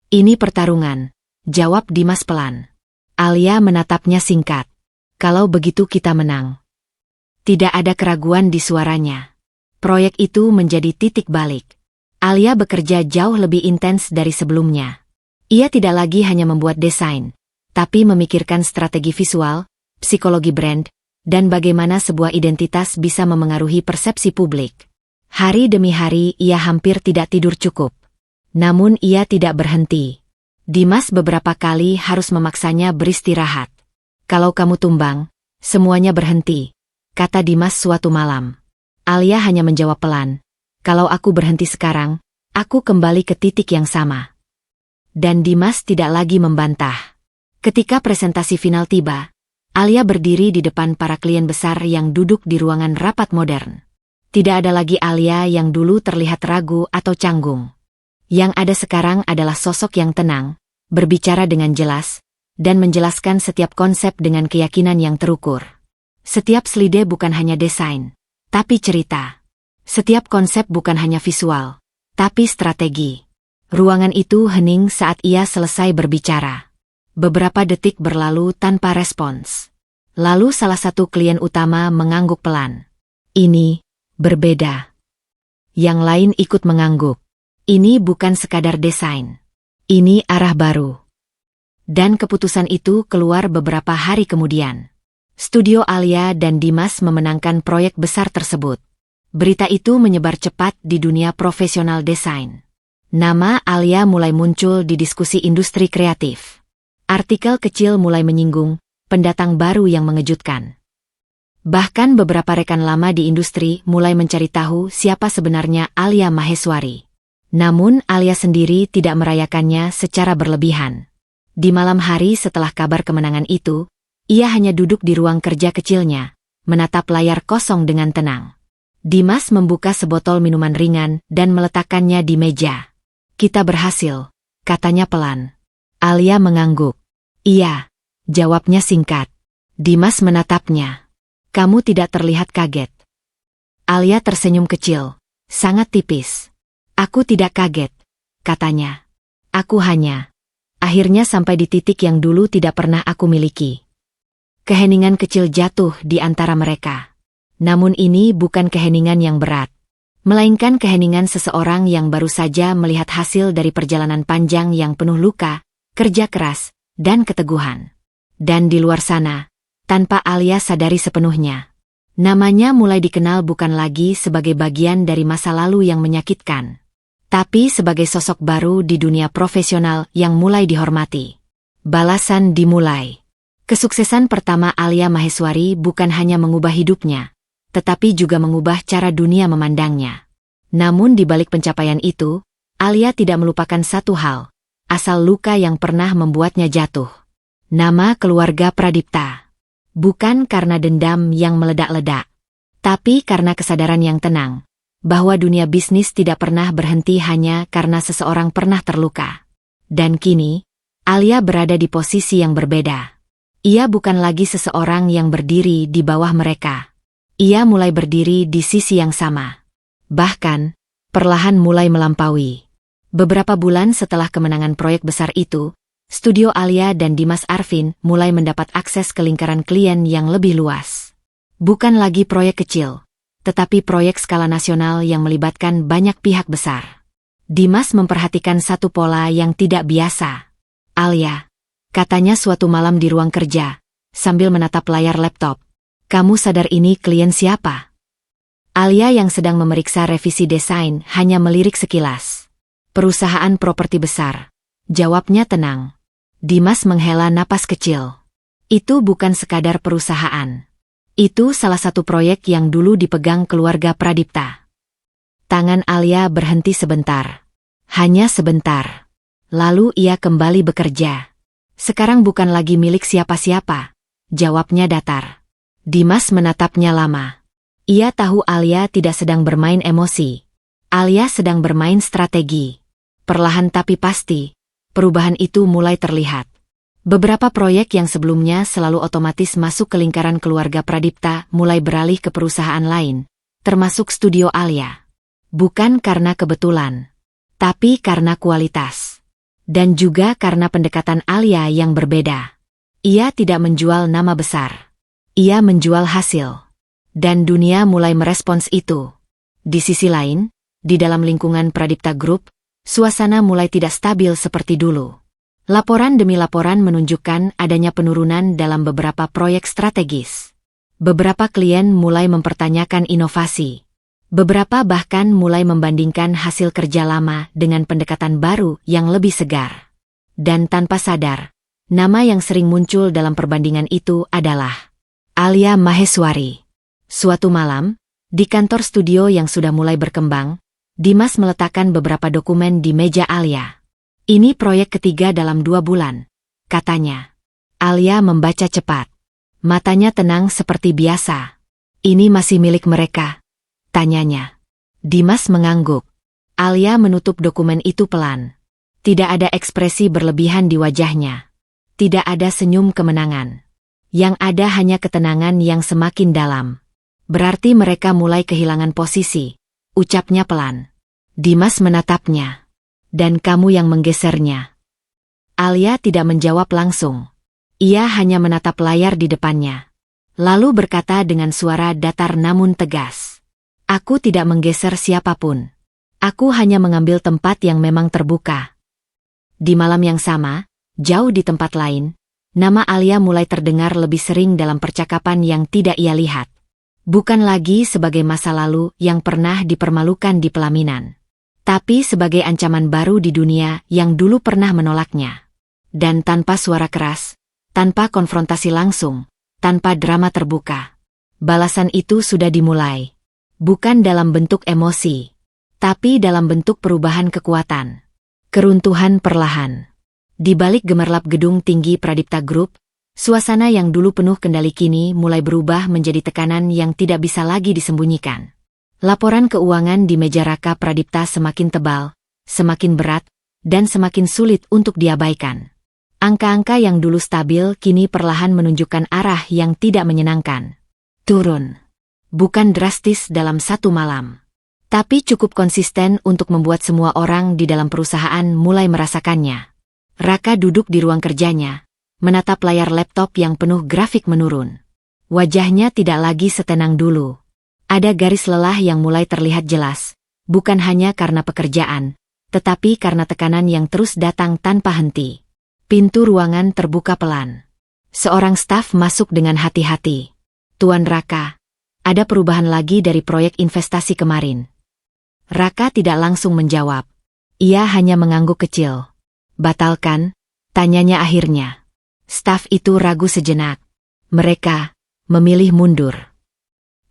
[SPEAKER 1] Ini pertarungan," jawab Dimas pelan. Alia menatapnya singkat. "Kalau begitu kita menang." Tidak ada keraguan di suaranya. Proyek itu menjadi titik balik. Alia bekerja jauh lebih intens dari sebelumnya. Ia tidak lagi hanya membuat desain, tapi memikirkan strategi visual, psikologi brand, dan bagaimana sebuah identitas bisa memengaruhi persepsi publik. Hari demi hari ia hampir tidak tidur cukup. Namun ia tidak berhenti. Dimas beberapa kali harus memaksanya beristirahat. "Kalau kamu tumbang, semuanya berhenti," kata Dimas suatu malam. Alia hanya menjawab pelan. "Kalau aku berhenti sekarang, aku kembali ke titik yang sama." Dan Dimas tidak lagi membantah. Ketika presentasi final tiba, Alia berdiri di depan para klien besar yang duduk di ruangan rapat modern. Tidak ada lagi Alia yang dulu terlihat ragu atau canggung. Yang ada sekarang adalah sosok yang tenang, berbicara dengan jelas, dan menjelaskan setiap konsep dengan keyakinan yang terukur. Setiap slide bukan hanya desain, tapi cerita. Setiap konsep bukan hanya visual, tapi strategi. Ruangan itu hening saat ia selesai berbicara. Beberapa detik berlalu tanpa respons. Lalu salah satu klien utama mengangguk pelan. "Ini berbeda." Yang lain ikut mengangguk. "Ini bukan sekadar desain. Ini arah baru." Dan keputusan itu keluar beberapa hari kemudian. Studio Alia dan Dimas memenangkan proyek besar tersebut. Berita itu menyebar cepat di dunia profesional desain. Nama Alia mulai muncul di diskusi industri kreatif. Artikel kecil mulai menyinggung pendatang baru yang mengejutkan. Bahkan beberapa rekan lama di industri mulai mencari tahu siapa sebenarnya Alia Maheswari. Namun Alia sendiri tidak merayakannya secara berlebihan. Di malam hari setelah kabar kemenangan itu, ia hanya duduk di ruang kerja kecilnya, menatap layar kosong dengan tenang. Dimas membuka sebotol minuman ringan dan meletakkannya di meja. Kita berhasil, katanya pelan. Alia mengangguk. Iya, jawabnya singkat. Dimas menatapnya. Kamu tidak terlihat kaget. Alia tersenyum kecil, sangat tipis. Aku tidak kaget, katanya. Aku hanya akhirnya sampai di titik yang dulu tidak pernah aku miliki. Keheningan kecil jatuh di antara mereka. Namun ini bukan keheningan yang berat, melainkan keheningan seseorang yang baru saja melihat hasil dari perjalanan panjang yang penuh luka, kerja keras, dan keteguhan. Dan di luar sana, tanpa Alia sadari sepenuhnya, namanya mulai dikenal bukan lagi sebagai bagian dari masa lalu yang menyakitkan, tapi sebagai sosok baru di dunia profesional yang mulai dihormati. Balasan dimulai. Kesuksesan pertama Alia Maheswari bukan hanya mengubah hidupnya, tetapi juga mengubah cara dunia memandangnya. Namun di balik pencapaian itu, Alia tidak melupakan satu hal, asal luka yang pernah membuatnya jatuh. Nama keluarga Pradipta. Bukan karena dendam yang meledak-ledak, tapi karena kesadaran yang tenang, bahwa dunia bisnis tidak pernah berhenti hanya karena seseorang pernah terluka. Dan kini, Alia berada di posisi yang berbeda. Ia bukan lagi seseorang yang berdiri di bawah mereka. Ia mulai berdiri di sisi yang sama. Bahkan, perlahan mulai melampaui. Beberapa bulan setelah kemenangan proyek besar itu, studio Alia dan Dimas Arvin mulai mendapat akses ke lingkaran klien yang lebih luas. Bukan lagi proyek kecil, tetapi proyek skala nasional yang melibatkan banyak pihak besar. Dimas memperhatikan satu pola yang tidak biasa. Alia, katanya suatu malam di ruang kerja, sambil menatap layar laptop. Kamu sadar ini klien siapa? Alia yang sedang memeriksa revisi desain hanya melirik sekilas. Perusahaan properti besar. Jawabnya tenang. Dimas menghela napas kecil. Itu bukan sekadar perusahaan. Itu salah satu proyek yang dulu dipegang keluarga Pradipta. Tangan Alia berhenti sebentar. Hanya sebentar. Lalu ia kembali bekerja. Sekarang bukan lagi milik siapa-siapa. Jawabnya datar. Dimas menatapnya lama. Ia tahu Alia tidak sedang bermain emosi. Alia sedang bermain strategi. Perlahan tapi pasti, perubahan itu mulai terlihat. Beberapa proyek yang sebelumnya selalu otomatis masuk ke lingkaran keluarga Pradipta mulai beralih ke perusahaan lain, termasuk studio Alia. Bukan karena kebetulan, tapi karena kualitas. Dan juga karena pendekatan Alia yang berbeda. Ia tidak menjual nama besar. Ia menjual hasil. Dan dunia mulai merespons itu. Di sisi lain, di dalam lingkungan Pradipta Group, suasana mulai tidak stabil seperti dulu. Laporan demi laporan menunjukkan adanya penurunan dalam beberapa proyek strategis. Beberapa klien mulai mempertanyakan inovasi. Beberapa bahkan mulai membandingkan hasil kerja lama dengan pendekatan baru yang lebih segar. Dan tanpa sadar, nama yang sering muncul dalam perbandingan itu adalah Alia Maheswari. Suatu malam, di kantor studio yang sudah mulai berkembang, Dimas meletakkan beberapa dokumen di meja Alia. Ini proyek ketiga dalam 2 bulan, katanya. Alia membaca cepat. Matanya tenang seperti biasa. Ini masih milik mereka, tanyanya. Dimas mengangguk. Alia menutup dokumen itu pelan. Tidak ada ekspresi berlebihan di wajahnya. Tidak ada senyum kemenangan. Yang ada hanya ketenangan yang semakin dalam. Berarti mereka mulai kehilangan posisi. Ucapnya pelan. Dimas menatapnya. Dan kamu yang menggesernya. Alia tidak menjawab langsung. Ia hanya menatap layar di depannya. Lalu berkata dengan suara datar namun tegas. Aku tidak menggeser siapapun. Aku hanya mengambil tempat yang memang terbuka. Di malam yang sama, jauh di tempat lain, nama Alia mulai terdengar lebih sering dalam percakapan yang tidak ia lihat. Bukan lagi sebagai masa lalu yang pernah dipermalukan di pelaminan, tapi sebagai ancaman baru di dunia yang dulu pernah menolaknya. Dan tanpa suara keras, tanpa konfrontasi langsung, tanpa drama terbuka, balasan itu sudah dimulai. Bukan dalam bentuk emosi, tapi dalam bentuk perubahan kekuatan. Keruntuhan perlahan. Di balik gemerlap gedung tinggi Pradipta Group, suasana yang dulu penuh kendali kini mulai berubah menjadi tekanan yang tidak bisa lagi disembunyikan. Laporan keuangan di meja Raka Pradipta semakin tebal, semakin berat, dan semakin sulit untuk diabaikan. Angka-angka yang dulu stabil kini perlahan menunjukkan arah yang tidak menyenangkan. Turun. Bukan drastis dalam satu malam, tapi cukup konsisten untuk membuat semua orang di dalam perusahaan mulai merasakannya. Raka duduk di ruang kerjanya, menatap layar laptop yang penuh grafik menurun. Wajahnya tidak lagi setenang dulu. Ada garis lelah yang mulai terlihat jelas, bukan hanya karena pekerjaan, tetapi karena tekanan yang terus datang tanpa henti. Pintu ruangan terbuka pelan. Seorang staf masuk dengan hati-hati. "Tuan Raka, ada perubahan lagi dari proyek investasi kemarin." Raka tidak langsung menjawab. Ia hanya mengangguk kecil. "Batalkan?" tanyanya akhirnya. Staf itu ragu sejenak. Mereka memilih mundur.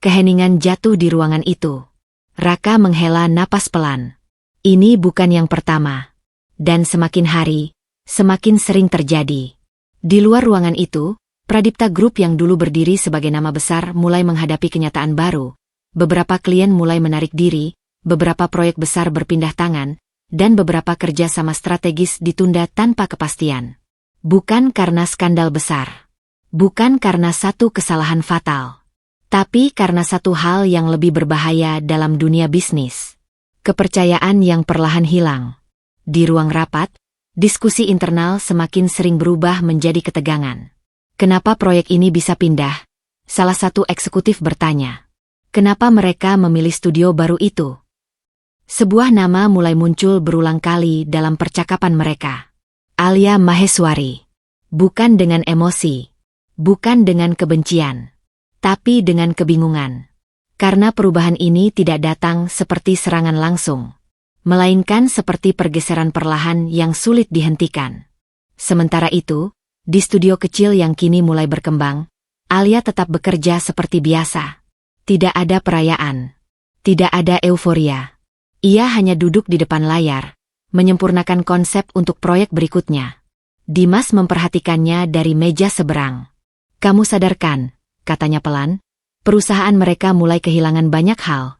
[SPEAKER 1] Keheningan jatuh di ruangan itu. Raka menghela napas pelan. Ini bukan yang pertama. Dan semakin hari, semakin sering terjadi. Di luar ruangan itu, Pradipta Group yang dulu berdiri sebagai nama besar mulai menghadapi kenyataan baru. Beberapa klien mulai menarik diri, beberapa proyek besar berpindah tangan, dan beberapa kerja sama strategis ditunda tanpa kepastian. Bukan karena skandal besar. Bukan karena satu kesalahan fatal. Tapi karena satu hal yang lebih berbahaya dalam dunia bisnis. Kepercayaan yang perlahan hilang. Di ruang rapat, diskusi internal semakin sering berubah menjadi ketegangan. "Kenapa proyek ini bisa pindah?" salah satu eksekutif bertanya. "Kenapa mereka memilih studio baru itu?" Sebuah nama mulai muncul berulang kali dalam percakapan mereka. Alia Maheswari. Bukan dengan emosi, bukan dengan kebencian, tapi dengan kebingungan. Karena perubahan ini tidak datang seperti serangan langsung, melainkan seperti pergeseran perlahan yang sulit dihentikan. Sementara itu, di studio kecil yang kini mulai berkembang, Alia tetap bekerja seperti biasa. Tidak ada perayaan. Tidak ada euforia. Ia hanya duduk di depan layar, menyempurnakan konsep untuk proyek berikutnya. Dimas memperhatikannya dari meja seberang. "Kamu sadarkan," katanya pelan, "perusahaan mereka mulai kehilangan banyak hal."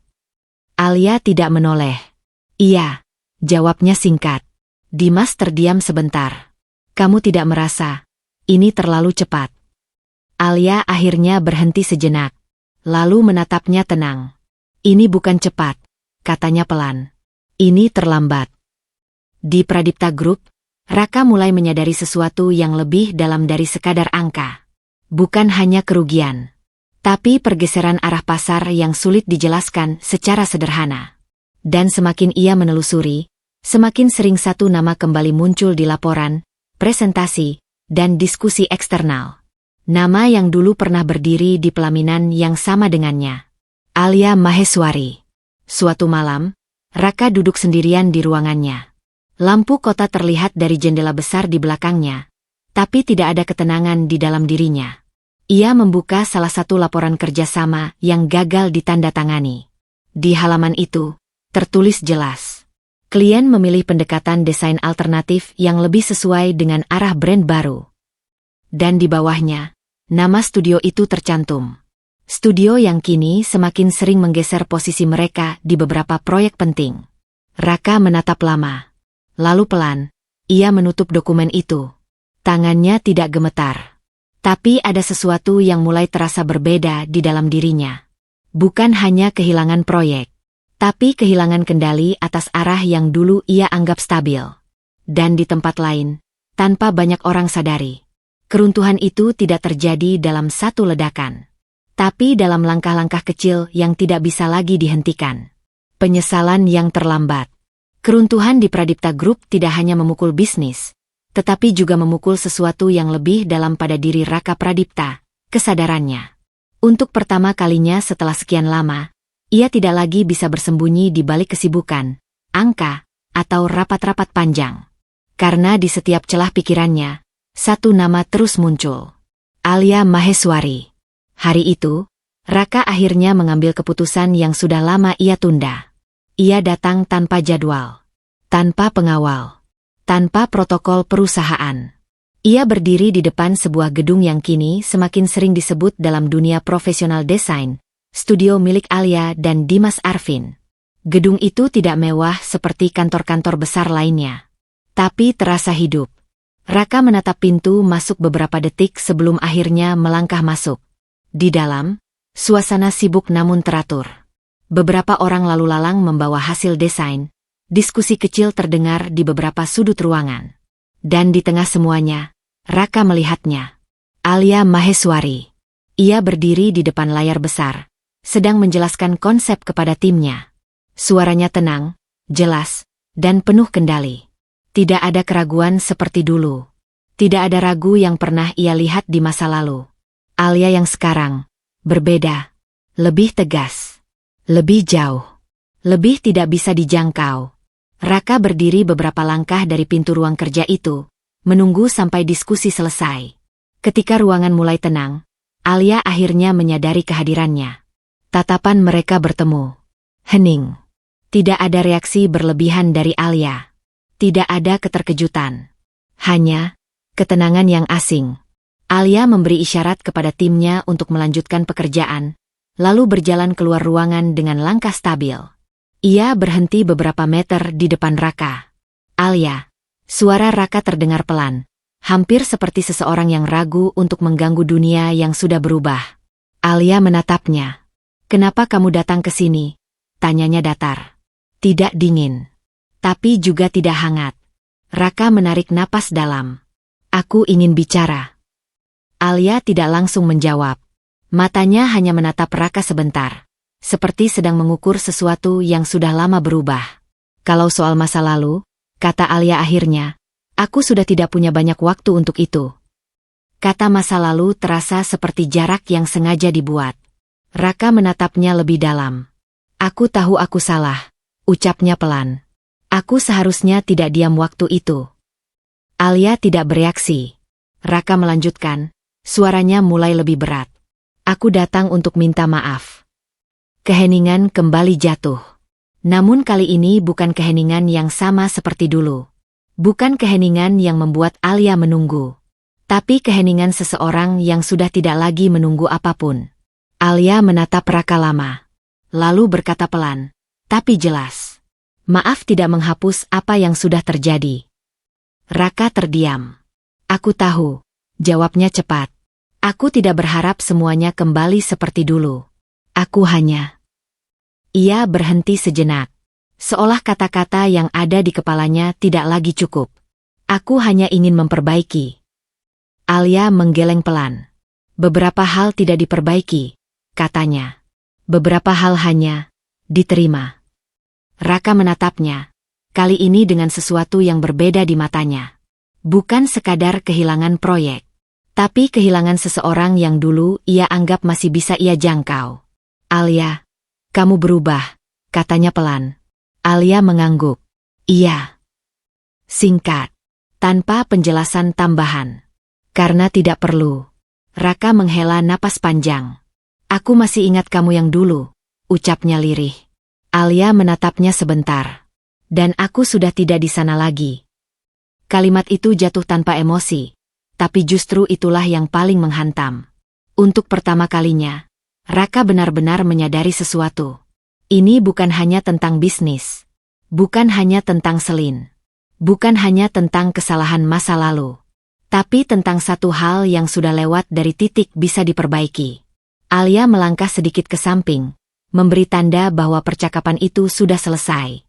[SPEAKER 1] Alia tidak menoleh. "Iya," jawabnya singkat. Dimas terdiam sebentar. "Kamu tidak merasa ini terlalu cepat?" Alia akhirnya berhenti sejenak, lalu menatapnya tenang. "Ini bukan cepat," katanya pelan. "Ini terlambat." Di Pradipta Group, Raka mulai menyadari sesuatu yang lebih dalam dari sekadar angka. Bukan hanya kerugian, tapi pergeseran arah pasar yang sulit dijelaskan secara sederhana. Dan semakin ia menelusuri, semakin sering satu nama kembali muncul di laporan, presentasi, dan diskusi eksternal. Nama yang dulu pernah berdiri di pelaminan yang sama dengannya. Alia Maheswari. Suatu malam, Raka duduk sendirian di ruangannya. Lampu kota terlihat dari jendela besar di belakangnya, tapi tidak ada ketenangan di dalam dirinya. Ia membuka salah satu laporan kerjasama yang gagal ditandatangani. Di halaman itu, tertulis jelas. Klien memilih pendekatan desain alternatif yang lebih sesuai dengan arah brand baru. Dan di bawahnya, nama studio itu tercantum. Studio yang kini semakin sering menggeser posisi mereka di beberapa proyek penting. Raka menatap lama. Lalu pelan, ia menutup dokumen itu. Tangannya tidak gemetar. Tapi ada sesuatu yang mulai terasa berbeda di dalam dirinya. Bukan hanya kehilangan proyek, tapi kehilangan kendali atas arah yang dulu ia anggap stabil. Dan di tempat lain, tanpa banyak orang sadari, keruntuhan itu tidak terjadi dalam satu ledakan, tapi dalam langkah-langkah kecil yang tidak bisa lagi dihentikan. Penyesalan yang terlambat. Keruntuhan di Pradipta Group tidak hanya memukul bisnis, tetapi juga memukul sesuatu yang lebih dalam pada diri Raka Pradipta, kesadarannya. Untuk pertama kalinya setelah sekian lama, ia tidak lagi bisa bersembunyi di balik kesibukan, angka, atau rapat-rapat panjang. Karena di setiap celah pikirannya, satu nama terus muncul. Alia Maheswari. Hari itu, Raka akhirnya mengambil keputusan yang sudah lama ia tunda. Ia datang tanpa jadwal, tanpa pengawal, tanpa protokol perusahaan. Ia berdiri di depan sebuah gedung yang kini semakin sering disebut dalam dunia profesional desain, studio milik Alia dan Dimas Arvin. Gedung itu tidak mewah seperti kantor-kantor besar lainnya. tapi terasa hidup. Raka menatap pintu masuk beberapa detik sebelum akhirnya melangkah masuk. Di dalam, suasana sibuk namun teratur. Beberapa orang lalu lalang membawa hasil desain. Diskusi kecil terdengar di beberapa sudut ruangan. Dan di tengah semuanya, Raka melihatnya. Alia Maheswari. Ia berdiri di depan layar besar, sedang menjelaskan konsep kepada timnya. Suaranya tenang, jelas, dan penuh kendali. Tidak ada keraguan seperti dulu. Tidak ada ragu yang pernah ia lihat di masa lalu. Alia yang sekarang berbeda, lebih tegas, lebih jauh, lebih tidak bisa dijangkau. Raka berdiri beberapa langkah dari pintu ruang kerja itu, menunggu sampai diskusi selesai. Ketika ruangan mulai tenang, Alia akhirnya menyadari kehadirannya. Tatapan mereka bertemu. Hening. Tidak ada reaksi berlebihan dari Alia. Tidak ada keterkejutan. Hanya ketenangan yang asing. Alia memberi isyarat kepada timnya untuk melanjutkan pekerjaan, lalu berjalan keluar ruangan dengan langkah stabil. Ia berhenti beberapa meter di depan Raka. Alia. Suara Raka terdengar pelan, hampir seperti seseorang yang ragu untuk mengganggu dunia yang sudah berubah. Alia menatapnya. Kenapa kamu datang ke sini? Tanyanya datar. Tidak dingin. Tapi juga tidak hangat. Raka menarik napas dalam. Aku ingin bicara. Alia tidak langsung menjawab. Matanya hanya menatap Raka sebentar. Seperti sedang mengukur sesuatu yang sudah lama berubah. Kalau soal masa lalu, kata Alia akhirnya, aku sudah tidak punya banyak waktu untuk itu. Kata masa lalu terasa seperti jarak yang sengaja dibuat. Raka menatapnya lebih dalam. Aku tahu aku salah, ucapnya pelan. Aku seharusnya tidak diam waktu itu. Alia tidak bereaksi. Raka melanjutkan, suaranya mulai lebih berat. Aku datang untuk minta maaf. Keheningan kembali jatuh. Namun kali ini bukan keheningan yang sama seperti dulu. Bukan keheningan yang membuat Alia menunggu. Tapi keheningan seseorang yang sudah tidak lagi menunggu apapun. Alia menatap Raka lama. Lalu berkata pelan, tapi jelas. Maaf tidak menghapus apa yang sudah terjadi. Raka terdiam. Aku tahu, jawabnya cepat. Aku tidak berharap semuanya kembali seperti dulu. Aku hanya... Ia berhenti sejenak. Seolah kata-kata yang ada di kepalanya tidak lagi cukup. Aku hanya ingin memperbaiki. Alia menggeleng pelan. Beberapa hal tidak diperbaiki, katanya. Beberapa hal hanya diterima. Raka menatapnya, kali ini dengan sesuatu yang berbeda di matanya. Bukan sekadar kehilangan proyek, tapi kehilangan seseorang yang dulu ia anggap masih bisa ia jangkau. Alia, kamu berubah, katanya pelan. Alia mengangguk. Iya. Singkat, tanpa penjelasan tambahan. Karena tidak perlu. Raka menghela napas panjang. Aku masih ingat kamu yang dulu, ucapnya lirih. Alia menatapnya sebentar. Dan aku sudah tidak di sana lagi. Kalimat itu jatuh tanpa emosi, tapi justru itulah yang paling menghantam. Untuk pertama kalinya, Raka benar-benar menyadari sesuatu. Ini bukan hanya tentang bisnis. Bukan hanya tentang Selin. Bukan hanya tentang kesalahan masa lalu. Tapi tentang satu hal yang sudah lewat dari titik bisa diperbaiki. Alia melangkah sedikit ke samping, memberi tanda bahwa percakapan itu sudah selesai.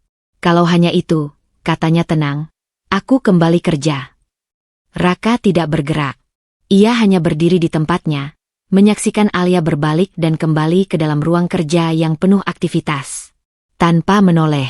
[SPEAKER 1] Kalau hanya itu, katanya tenang, aku kembali kerja. Raka tidak bergerak. Ia hanya berdiri di tempatnya, menyaksikan Alia berbalik dan kembali ke dalam ruang kerja yang penuh aktivitas. Tanpa menoleh,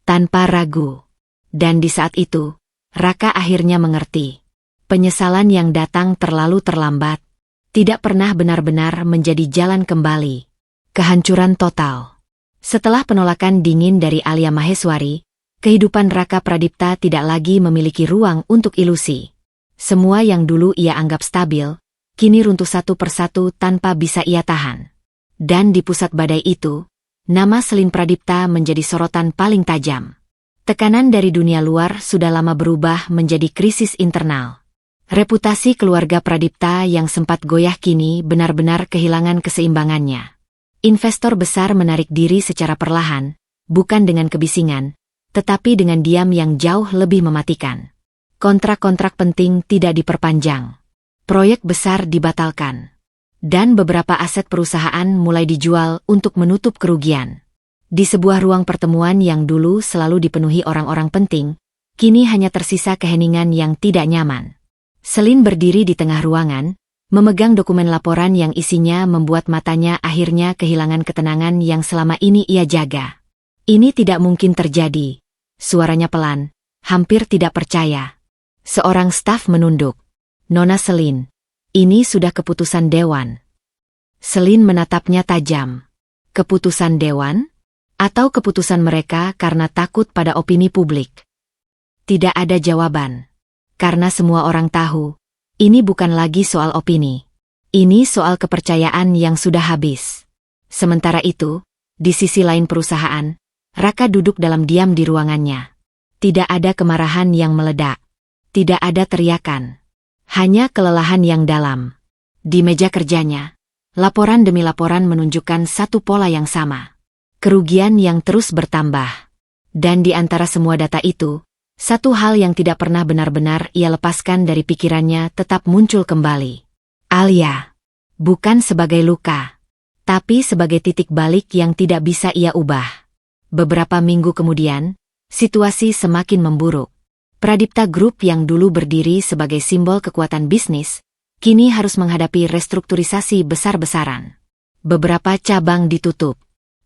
[SPEAKER 1] tanpa ragu. Dan di saat itu, Raka akhirnya mengerti. Penyesalan yang datang terlalu terlambat, tidak pernah benar-benar menjadi jalan kembali. Kehancuran total. Setelah penolakan dingin dari Alia Maheswari, kehidupan Raka Pradipta tidak lagi memiliki ruang untuk ilusi. Semua yang dulu ia anggap stabil, kini runtuh satu persatu tanpa bisa ia tahan. Dan di pusat badai itu, nama Selin Pradipta menjadi sorotan paling tajam. Tekanan dari dunia luar sudah lama berubah menjadi krisis internal. Reputasi keluarga Pradipta yang sempat goyah kini benar-benar kehilangan keseimbangannya. Investor besar menarik diri secara perlahan, bukan dengan kebisingan, tetapi dengan diam yang jauh lebih mematikan. Kontrak-kontrak penting tidak diperpanjang. Proyek besar dibatalkan. Dan beberapa aset perusahaan mulai dijual untuk menutup kerugian. Di sebuah ruang pertemuan yang dulu selalu dipenuhi orang-orang penting, kini hanya tersisa keheningan yang tidak nyaman. Selin berdiri di tengah ruangan, memegang dokumen laporan yang isinya membuat matanya akhirnya kehilangan ketenangan yang selama ini ia jaga. Ini tidak mungkin terjadi. Suaranya pelan, hampir tidak percaya. Seorang staf menunduk. Nona Selin, ini sudah keputusan Dewan. Selin menatapnya tajam. Keputusan Dewan? Atau keputusan mereka karena takut pada opini publik? Tidak ada jawaban. Karena semua orang tahu, ini bukan lagi soal opini. Ini soal kepercayaan yang sudah habis. Sementara itu, di sisi lain perusahaan, Raka duduk dalam diam di ruangannya. Tidak ada kemarahan yang meledak. Tidak ada teriakan. Hanya kelelahan yang dalam. Di meja kerjanya, laporan demi laporan menunjukkan satu pola yang sama. Kerugian yang terus bertambah. Dan di antara semua data itu, satu hal yang tidak pernah benar-benar ia lepaskan dari pikirannya tetap muncul kembali. Alia. Bukan sebagai luka, tapi sebagai titik balik yang tidak bisa ia ubah. Beberapa minggu kemudian, situasi semakin memburuk. Pradipta Group yang dulu berdiri sebagai simbol kekuatan bisnis, kini harus menghadapi restrukturisasi besar-besaran. Beberapa cabang ditutup.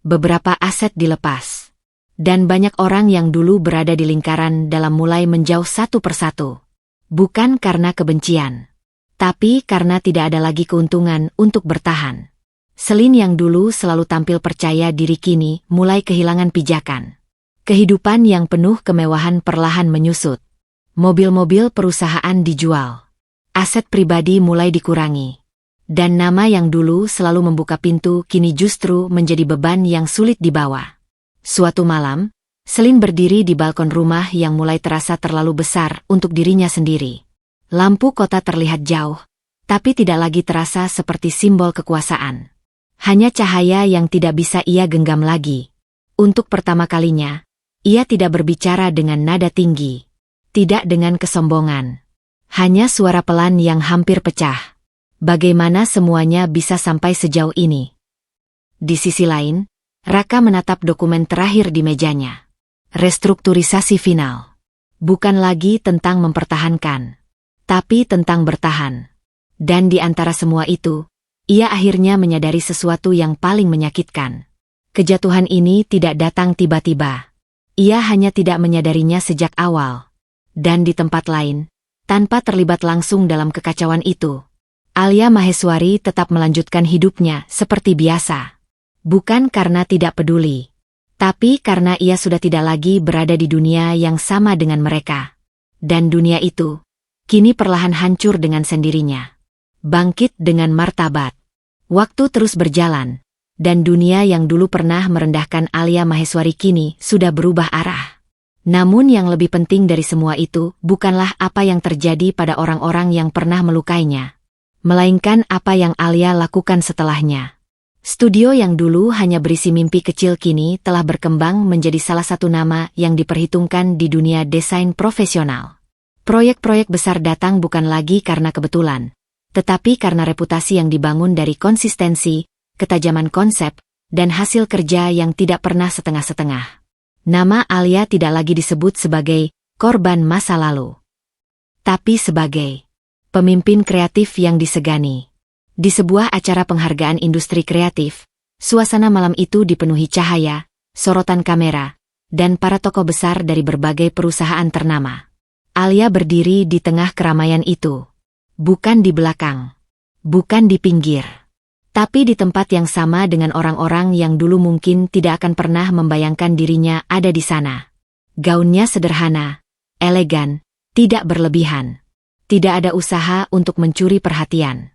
[SPEAKER 1] Beberapa aset dilepas. Dan banyak orang yang dulu berada di lingkaran dalam mulai menjauh satu persatu. Bukan karena kebencian, tapi karena tidak ada lagi keuntungan untuk bertahan. Selin yang dulu selalu tampil percaya diri kini mulai kehilangan pijakan. Kehidupan yang penuh kemewahan perlahan menyusut. Mobil-mobil perusahaan dijual. Aset pribadi mulai dikurangi. Dan nama yang dulu selalu membuka pintu kini justru menjadi beban yang sulit dibawa. Suatu malam, Selin berdiri di balkon rumah yang mulai terasa terlalu besar untuk dirinya sendiri. Lampu kota terlihat jauh, tapi tidak lagi terasa seperti simbol kekuasaan. Hanya cahaya yang tidak bisa ia genggam lagi. Untuk pertama kalinya, ia tidak berbicara dengan nada tinggi. Tidak dengan kesombongan. Hanya suara pelan yang hampir pecah. Bagaimana semuanya bisa sampai sejauh ini? Di sisi lain, Raka menatap dokumen terakhir di mejanya. Restrukturisasi final. Bukan lagi tentang mempertahankan, tapi tentang bertahan. Dan di antara semua itu, ia akhirnya menyadari sesuatu yang paling menyakitkan. Kejatuhan ini tidak datang tiba-tiba. Ia hanya tidak menyadarinya sejak awal. Dan di tempat lain, tanpa terlibat langsung dalam kekacauan itu, Alia Maheswari tetap melanjutkan hidupnya seperti biasa. Bukan karena tidak peduli, tapi karena ia sudah tidak lagi berada di dunia yang sama dengan mereka. Dan dunia itu, kini perlahan hancur dengan sendirinya. Bangkit dengan martabat. Waktu terus berjalan, dan dunia yang dulu pernah merendahkan Alia Maheswari kini sudah berubah arah. Namun yang lebih penting dari semua itu bukanlah apa yang terjadi pada orang-orang yang pernah melukainya, melainkan apa yang Alia lakukan setelahnya. Studio yang dulu hanya berisi mimpi kecil kini telah berkembang menjadi salah satu nama yang diperhitungkan di dunia desain profesional. Proyek-proyek besar datang bukan lagi karena kebetulan, tetapi karena reputasi yang dibangun dari konsistensi, ketajaman konsep, dan hasil kerja yang tidak pernah setengah-setengah. Nama Alia tidak lagi disebut sebagai korban masa lalu, tapi sebagai pemimpin kreatif yang disegani. Di sebuah acara penghargaan industri kreatif, suasana malam itu dipenuhi cahaya, sorotan kamera, dan para tokoh besar dari berbagai perusahaan ternama. Alia berdiri di tengah keramaian itu. Bukan di belakang, bukan di pinggir, tapi di tempat yang sama dengan orang-orang yang dulu mungkin tidak akan pernah membayangkan dirinya ada di sana. Gaunnya sederhana, elegan, tidak berlebihan. Tidak ada usaha untuk mencuri perhatian.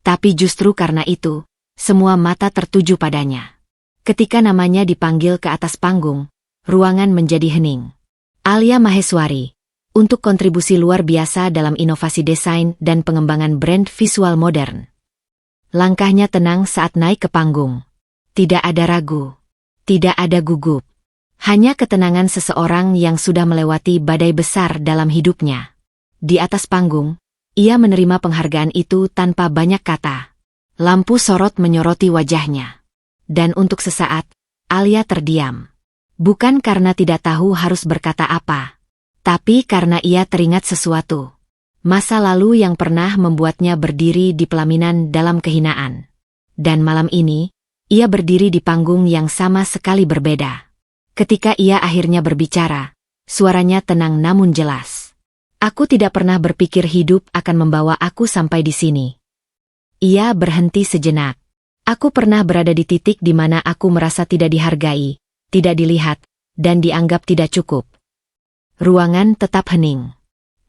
[SPEAKER 1] Tapi justru karena itu, semua mata tertuju padanya. Ketika namanya dipanggil ke atas panggung, ruangan menjadi hening. Alia Maheswari, untuk kontribusi luar biasa dalam inovasi desain dan pengembangan brand visual modern. Langkahnya tenang saat naik ke panggung. Tidak ada ragu. Tidak ada gugup. Hanya ketenangan seseorang yang sudah melewati badai besar dalam hidupnya. Di atas panggung, ia menerima penghargaan itu tanpa banyak kata. Lampu sorot menyoroti wajahnya. Dan untuk sesaat, Alia terdiam. Bukan karena tidak tahu harus berkata apa, tapi karena ia teringat sesuatu. Masa lalu yang pernah membuatnya berdiri di pelaminan dalam kehinaan. Dan malam ini, ia berdiri di panggung yang sama sekali berbeda. Ketika ia akhirnya berbicara, suaranya tenang namun jelas. Aku tidak pernah berpikir hidup akan membawa aku sampai di sini. Ia berhenti sejenak. Aku pernah berada di titik di mana aku merasa tidak dihargai, tidak dilihat, dan dianggap tidak cukup. Ruangan tetap hening.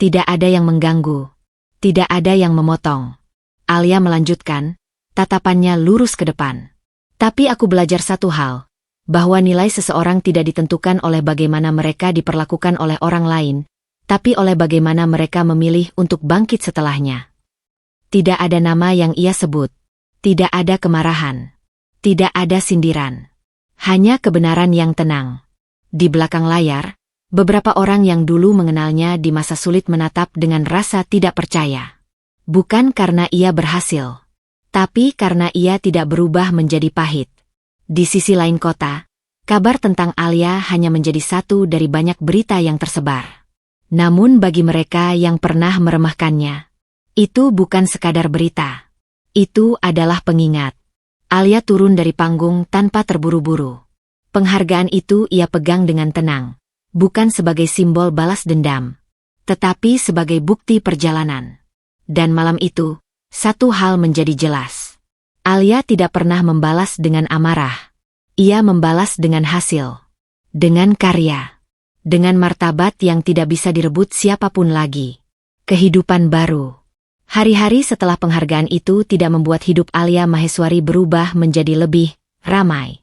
[SPEAKER 1] Tidak ada yang mengganggu. Tidak ada yang memotong. Alia melanjutkan, tatapannya lurus ke depan. Tapi aku belajar satu hal, bahwa nilai seseorang tidak ditentukan oleh bagaimana mereka diperlakukan oleh orang lain, tapi oleh bagaimana mereka memilih untuk bangkit setelahnya. Tidak ada nama yang ia sebut. Tidak ada kemarahan. Tidak ada sindiran. Hanya kebenaran yang tenang. Di belakang layar, beberapa orang yang dulu mengenalnya di masa sulit menatap dengan rasa tidak percaya. Bukan karena ia berhasil, tapi karena ia tidak berubah menjadi pahit. Di sisi lain kota, kabar tentang Alia hanya menjadi satu dari banyak berita yang tersebar. Namun bagi mereka yang pernah meremehkannya, itu bukan sekadar berita. Itu adalah pengingat. Alia turun dari panggung tanpa terburu-buru. Penghargaan itu ia pegang dengan tenang, bukan sebagai simbol balas dendam, tetapi sebagai bukti perjalanan. Dan malam itu, satu hal menjadi jelas. Alia tidak pernah membalas dengan amarah. Ia membalas dengan hasil, dengan karya, dengan martabat yang tidak bisa direbut siapapun lagi. Kehidupan baru. Hari-hari setelah penghargaan itu tidak membuat hidup Alia Maheswari berubah menjadi lebih ramai.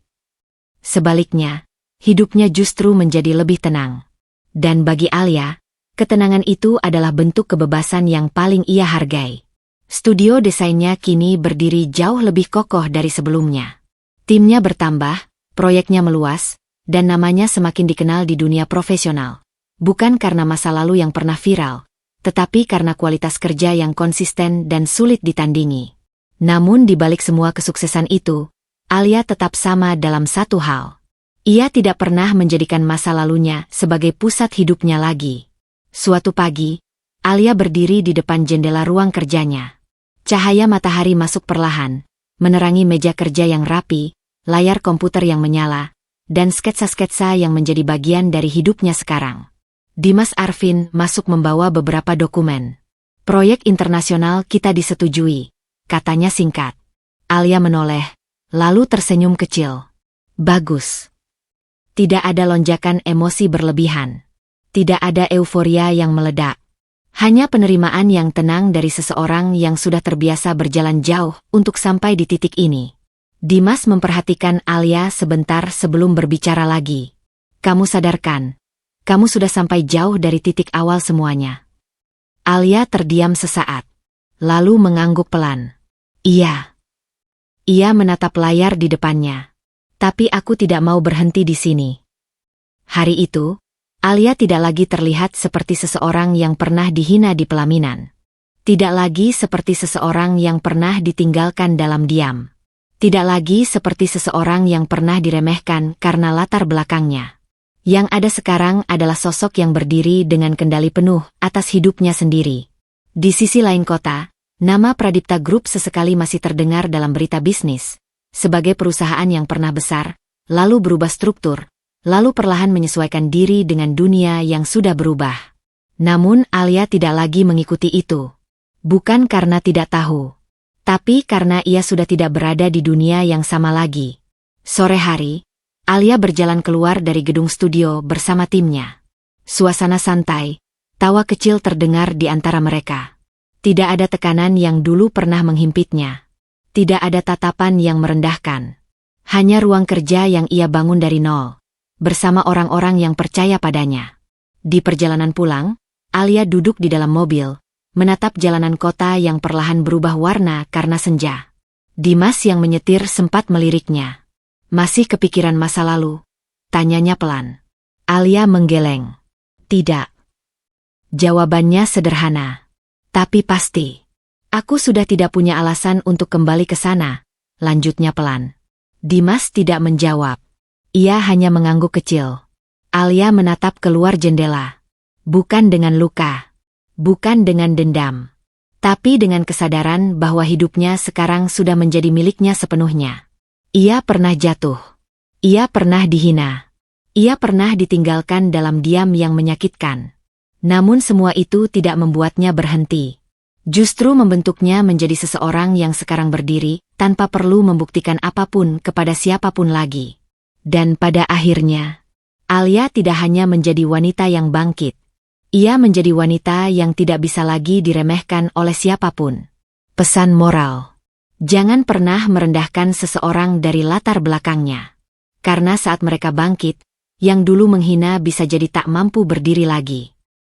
[SPEAKER 1] Sebaliknya, hidupnya justru menjadi lebih tenang. Dan bagi Alia, ketenangan itu adalah bentuk kebebasan yang paling ia hargai. Studio desainnya kini berdiri jauh lebih kokoh dari sebelumnya. Timnya bertambah, proyeknya meluas, dan namanya semakin dikenal di dunia profesional. Bukan karena masa lalu yang pernah viral, tetapi karena kualitas kerja yang konsisten dan sulit ditandingi. Namun di balik semua kesuksesan itu, Alia tetap sama dalam satu hal. Ia tidak pernah menjadikan masa lalunya sebagai pusat hidupnya lagi. Suatu pagi, Alia berdiri di depan jendela ruang kerjanya. Cahaya matahari masuk perlahan, menerangi meja kerja yang rapi, layar komputer yang menyala, dan sketsa-sketsa yang menjadi bagian dari hidupnya sekarang. Dimas Arvin masuk membawa beberapa dokumen. Proyek internasional kita disetujui, katanya singkat. Alia menoleh, lalu tersenyum kecil. Bagus. Tidak ada lonjakan emosi berlebihan. Tidak ada euforia yang meledak. Hanya penerimaan yang tenang dari seseorang yang sudah terbiasa berjalan jauh untuk sampai di titik ini. Dimas memperhatikan Alia sebentar sebelum berbicara lagi. Kamu sadarkan, kamu sudah sampai jauh dari titik awal semuanya. Alia terdiam sesaat, lalu mengangguk pelan. Iya. Ia menatap layar di depannya. Tapi aku tidak mau berhenti di sini. Hari itu, Alia tidak lagi terlihat seperti seseorang yang pernah dihina di pelaminan. Tidak lagi seperti seseorang yang pernah ditinggalkan dalam diam. Tidak lagi seperti seseorang yang pernah diremehkan karena latar belakangnya. Yang ada sekarang adalah sosok yang berdiri dengan kendali penuh atas hidupnya sendiri. Di sisi lain kota, nama Pradipta Group sesekali masih terdengar dalam berita bisnis, sebagai perusahaan yang pernah besar, lalu berubah struktur, lalu perlahan menyesuaikan diri dengan dunia yang sudah berubah. Namun Alia tidak lagi mengikuti itu. Bukan karena tidak tahu, tapi karena ia sudah tidak berada di dunia yang sama lagi. Sore hari, Alia berjalan keluar dari gedung studio bersama timnya. Suasana santai, tawa kecil terdengar di antara mereka. Tidak ada tekanan yang dulu pernah menghimpitnya. Tidak ada tatapan yang merendahkan. Hanya ruang kerja yang ia bangun dari nol, bersama orang-orang yang percaya padanya. Di perjalanan pulang, Alia duduk di dalam mobil, menatap jalanan kota yang perlahan berubah warna karena senja. Dimas yang menyetir sempat meliriknya. Masih kepikiran masa lalu? Tanyanya pelan. Alia menggeleng. Tidak. Jawabannya sederhana. Tapi pasti. Aku sudah tidak punya alasan untuk kembali ke sana, lanjutnya pelan. Dimas tidak menjawab. Ia hanya mengangguk kecil. Alia menatap keluar jendela. Bukan dengan luka. Bukan dengan dendam. Tapi dengan kesadaran bahwa hidupnya sekarang sudah menjadi miliknya sepenuhnya. Ia pernah jatuh. Ia pernah dihina. Ia pernah ditinggalkan dalam diam yang menyakitkan. Namun semua itu tidak membuatnya berhenti. Justru membentuknya menjadi seseorang yang sekarang berdiri, tanpa perlu membuktikan apapun kepada siapapun lagi. Dan pada akhirnya, Alia tidak hanya menjadi wanita yang bangkit. Ia menjadi wanita yang tidak bisa lagi diremehkan oleh siapapun. Pesan moral. Jangan pernah merendahkan seseorang dari latar belakangnya. Karena saat mereka bangkit, yang dulu menghina bisa jadi tak mampu berdiri lagi.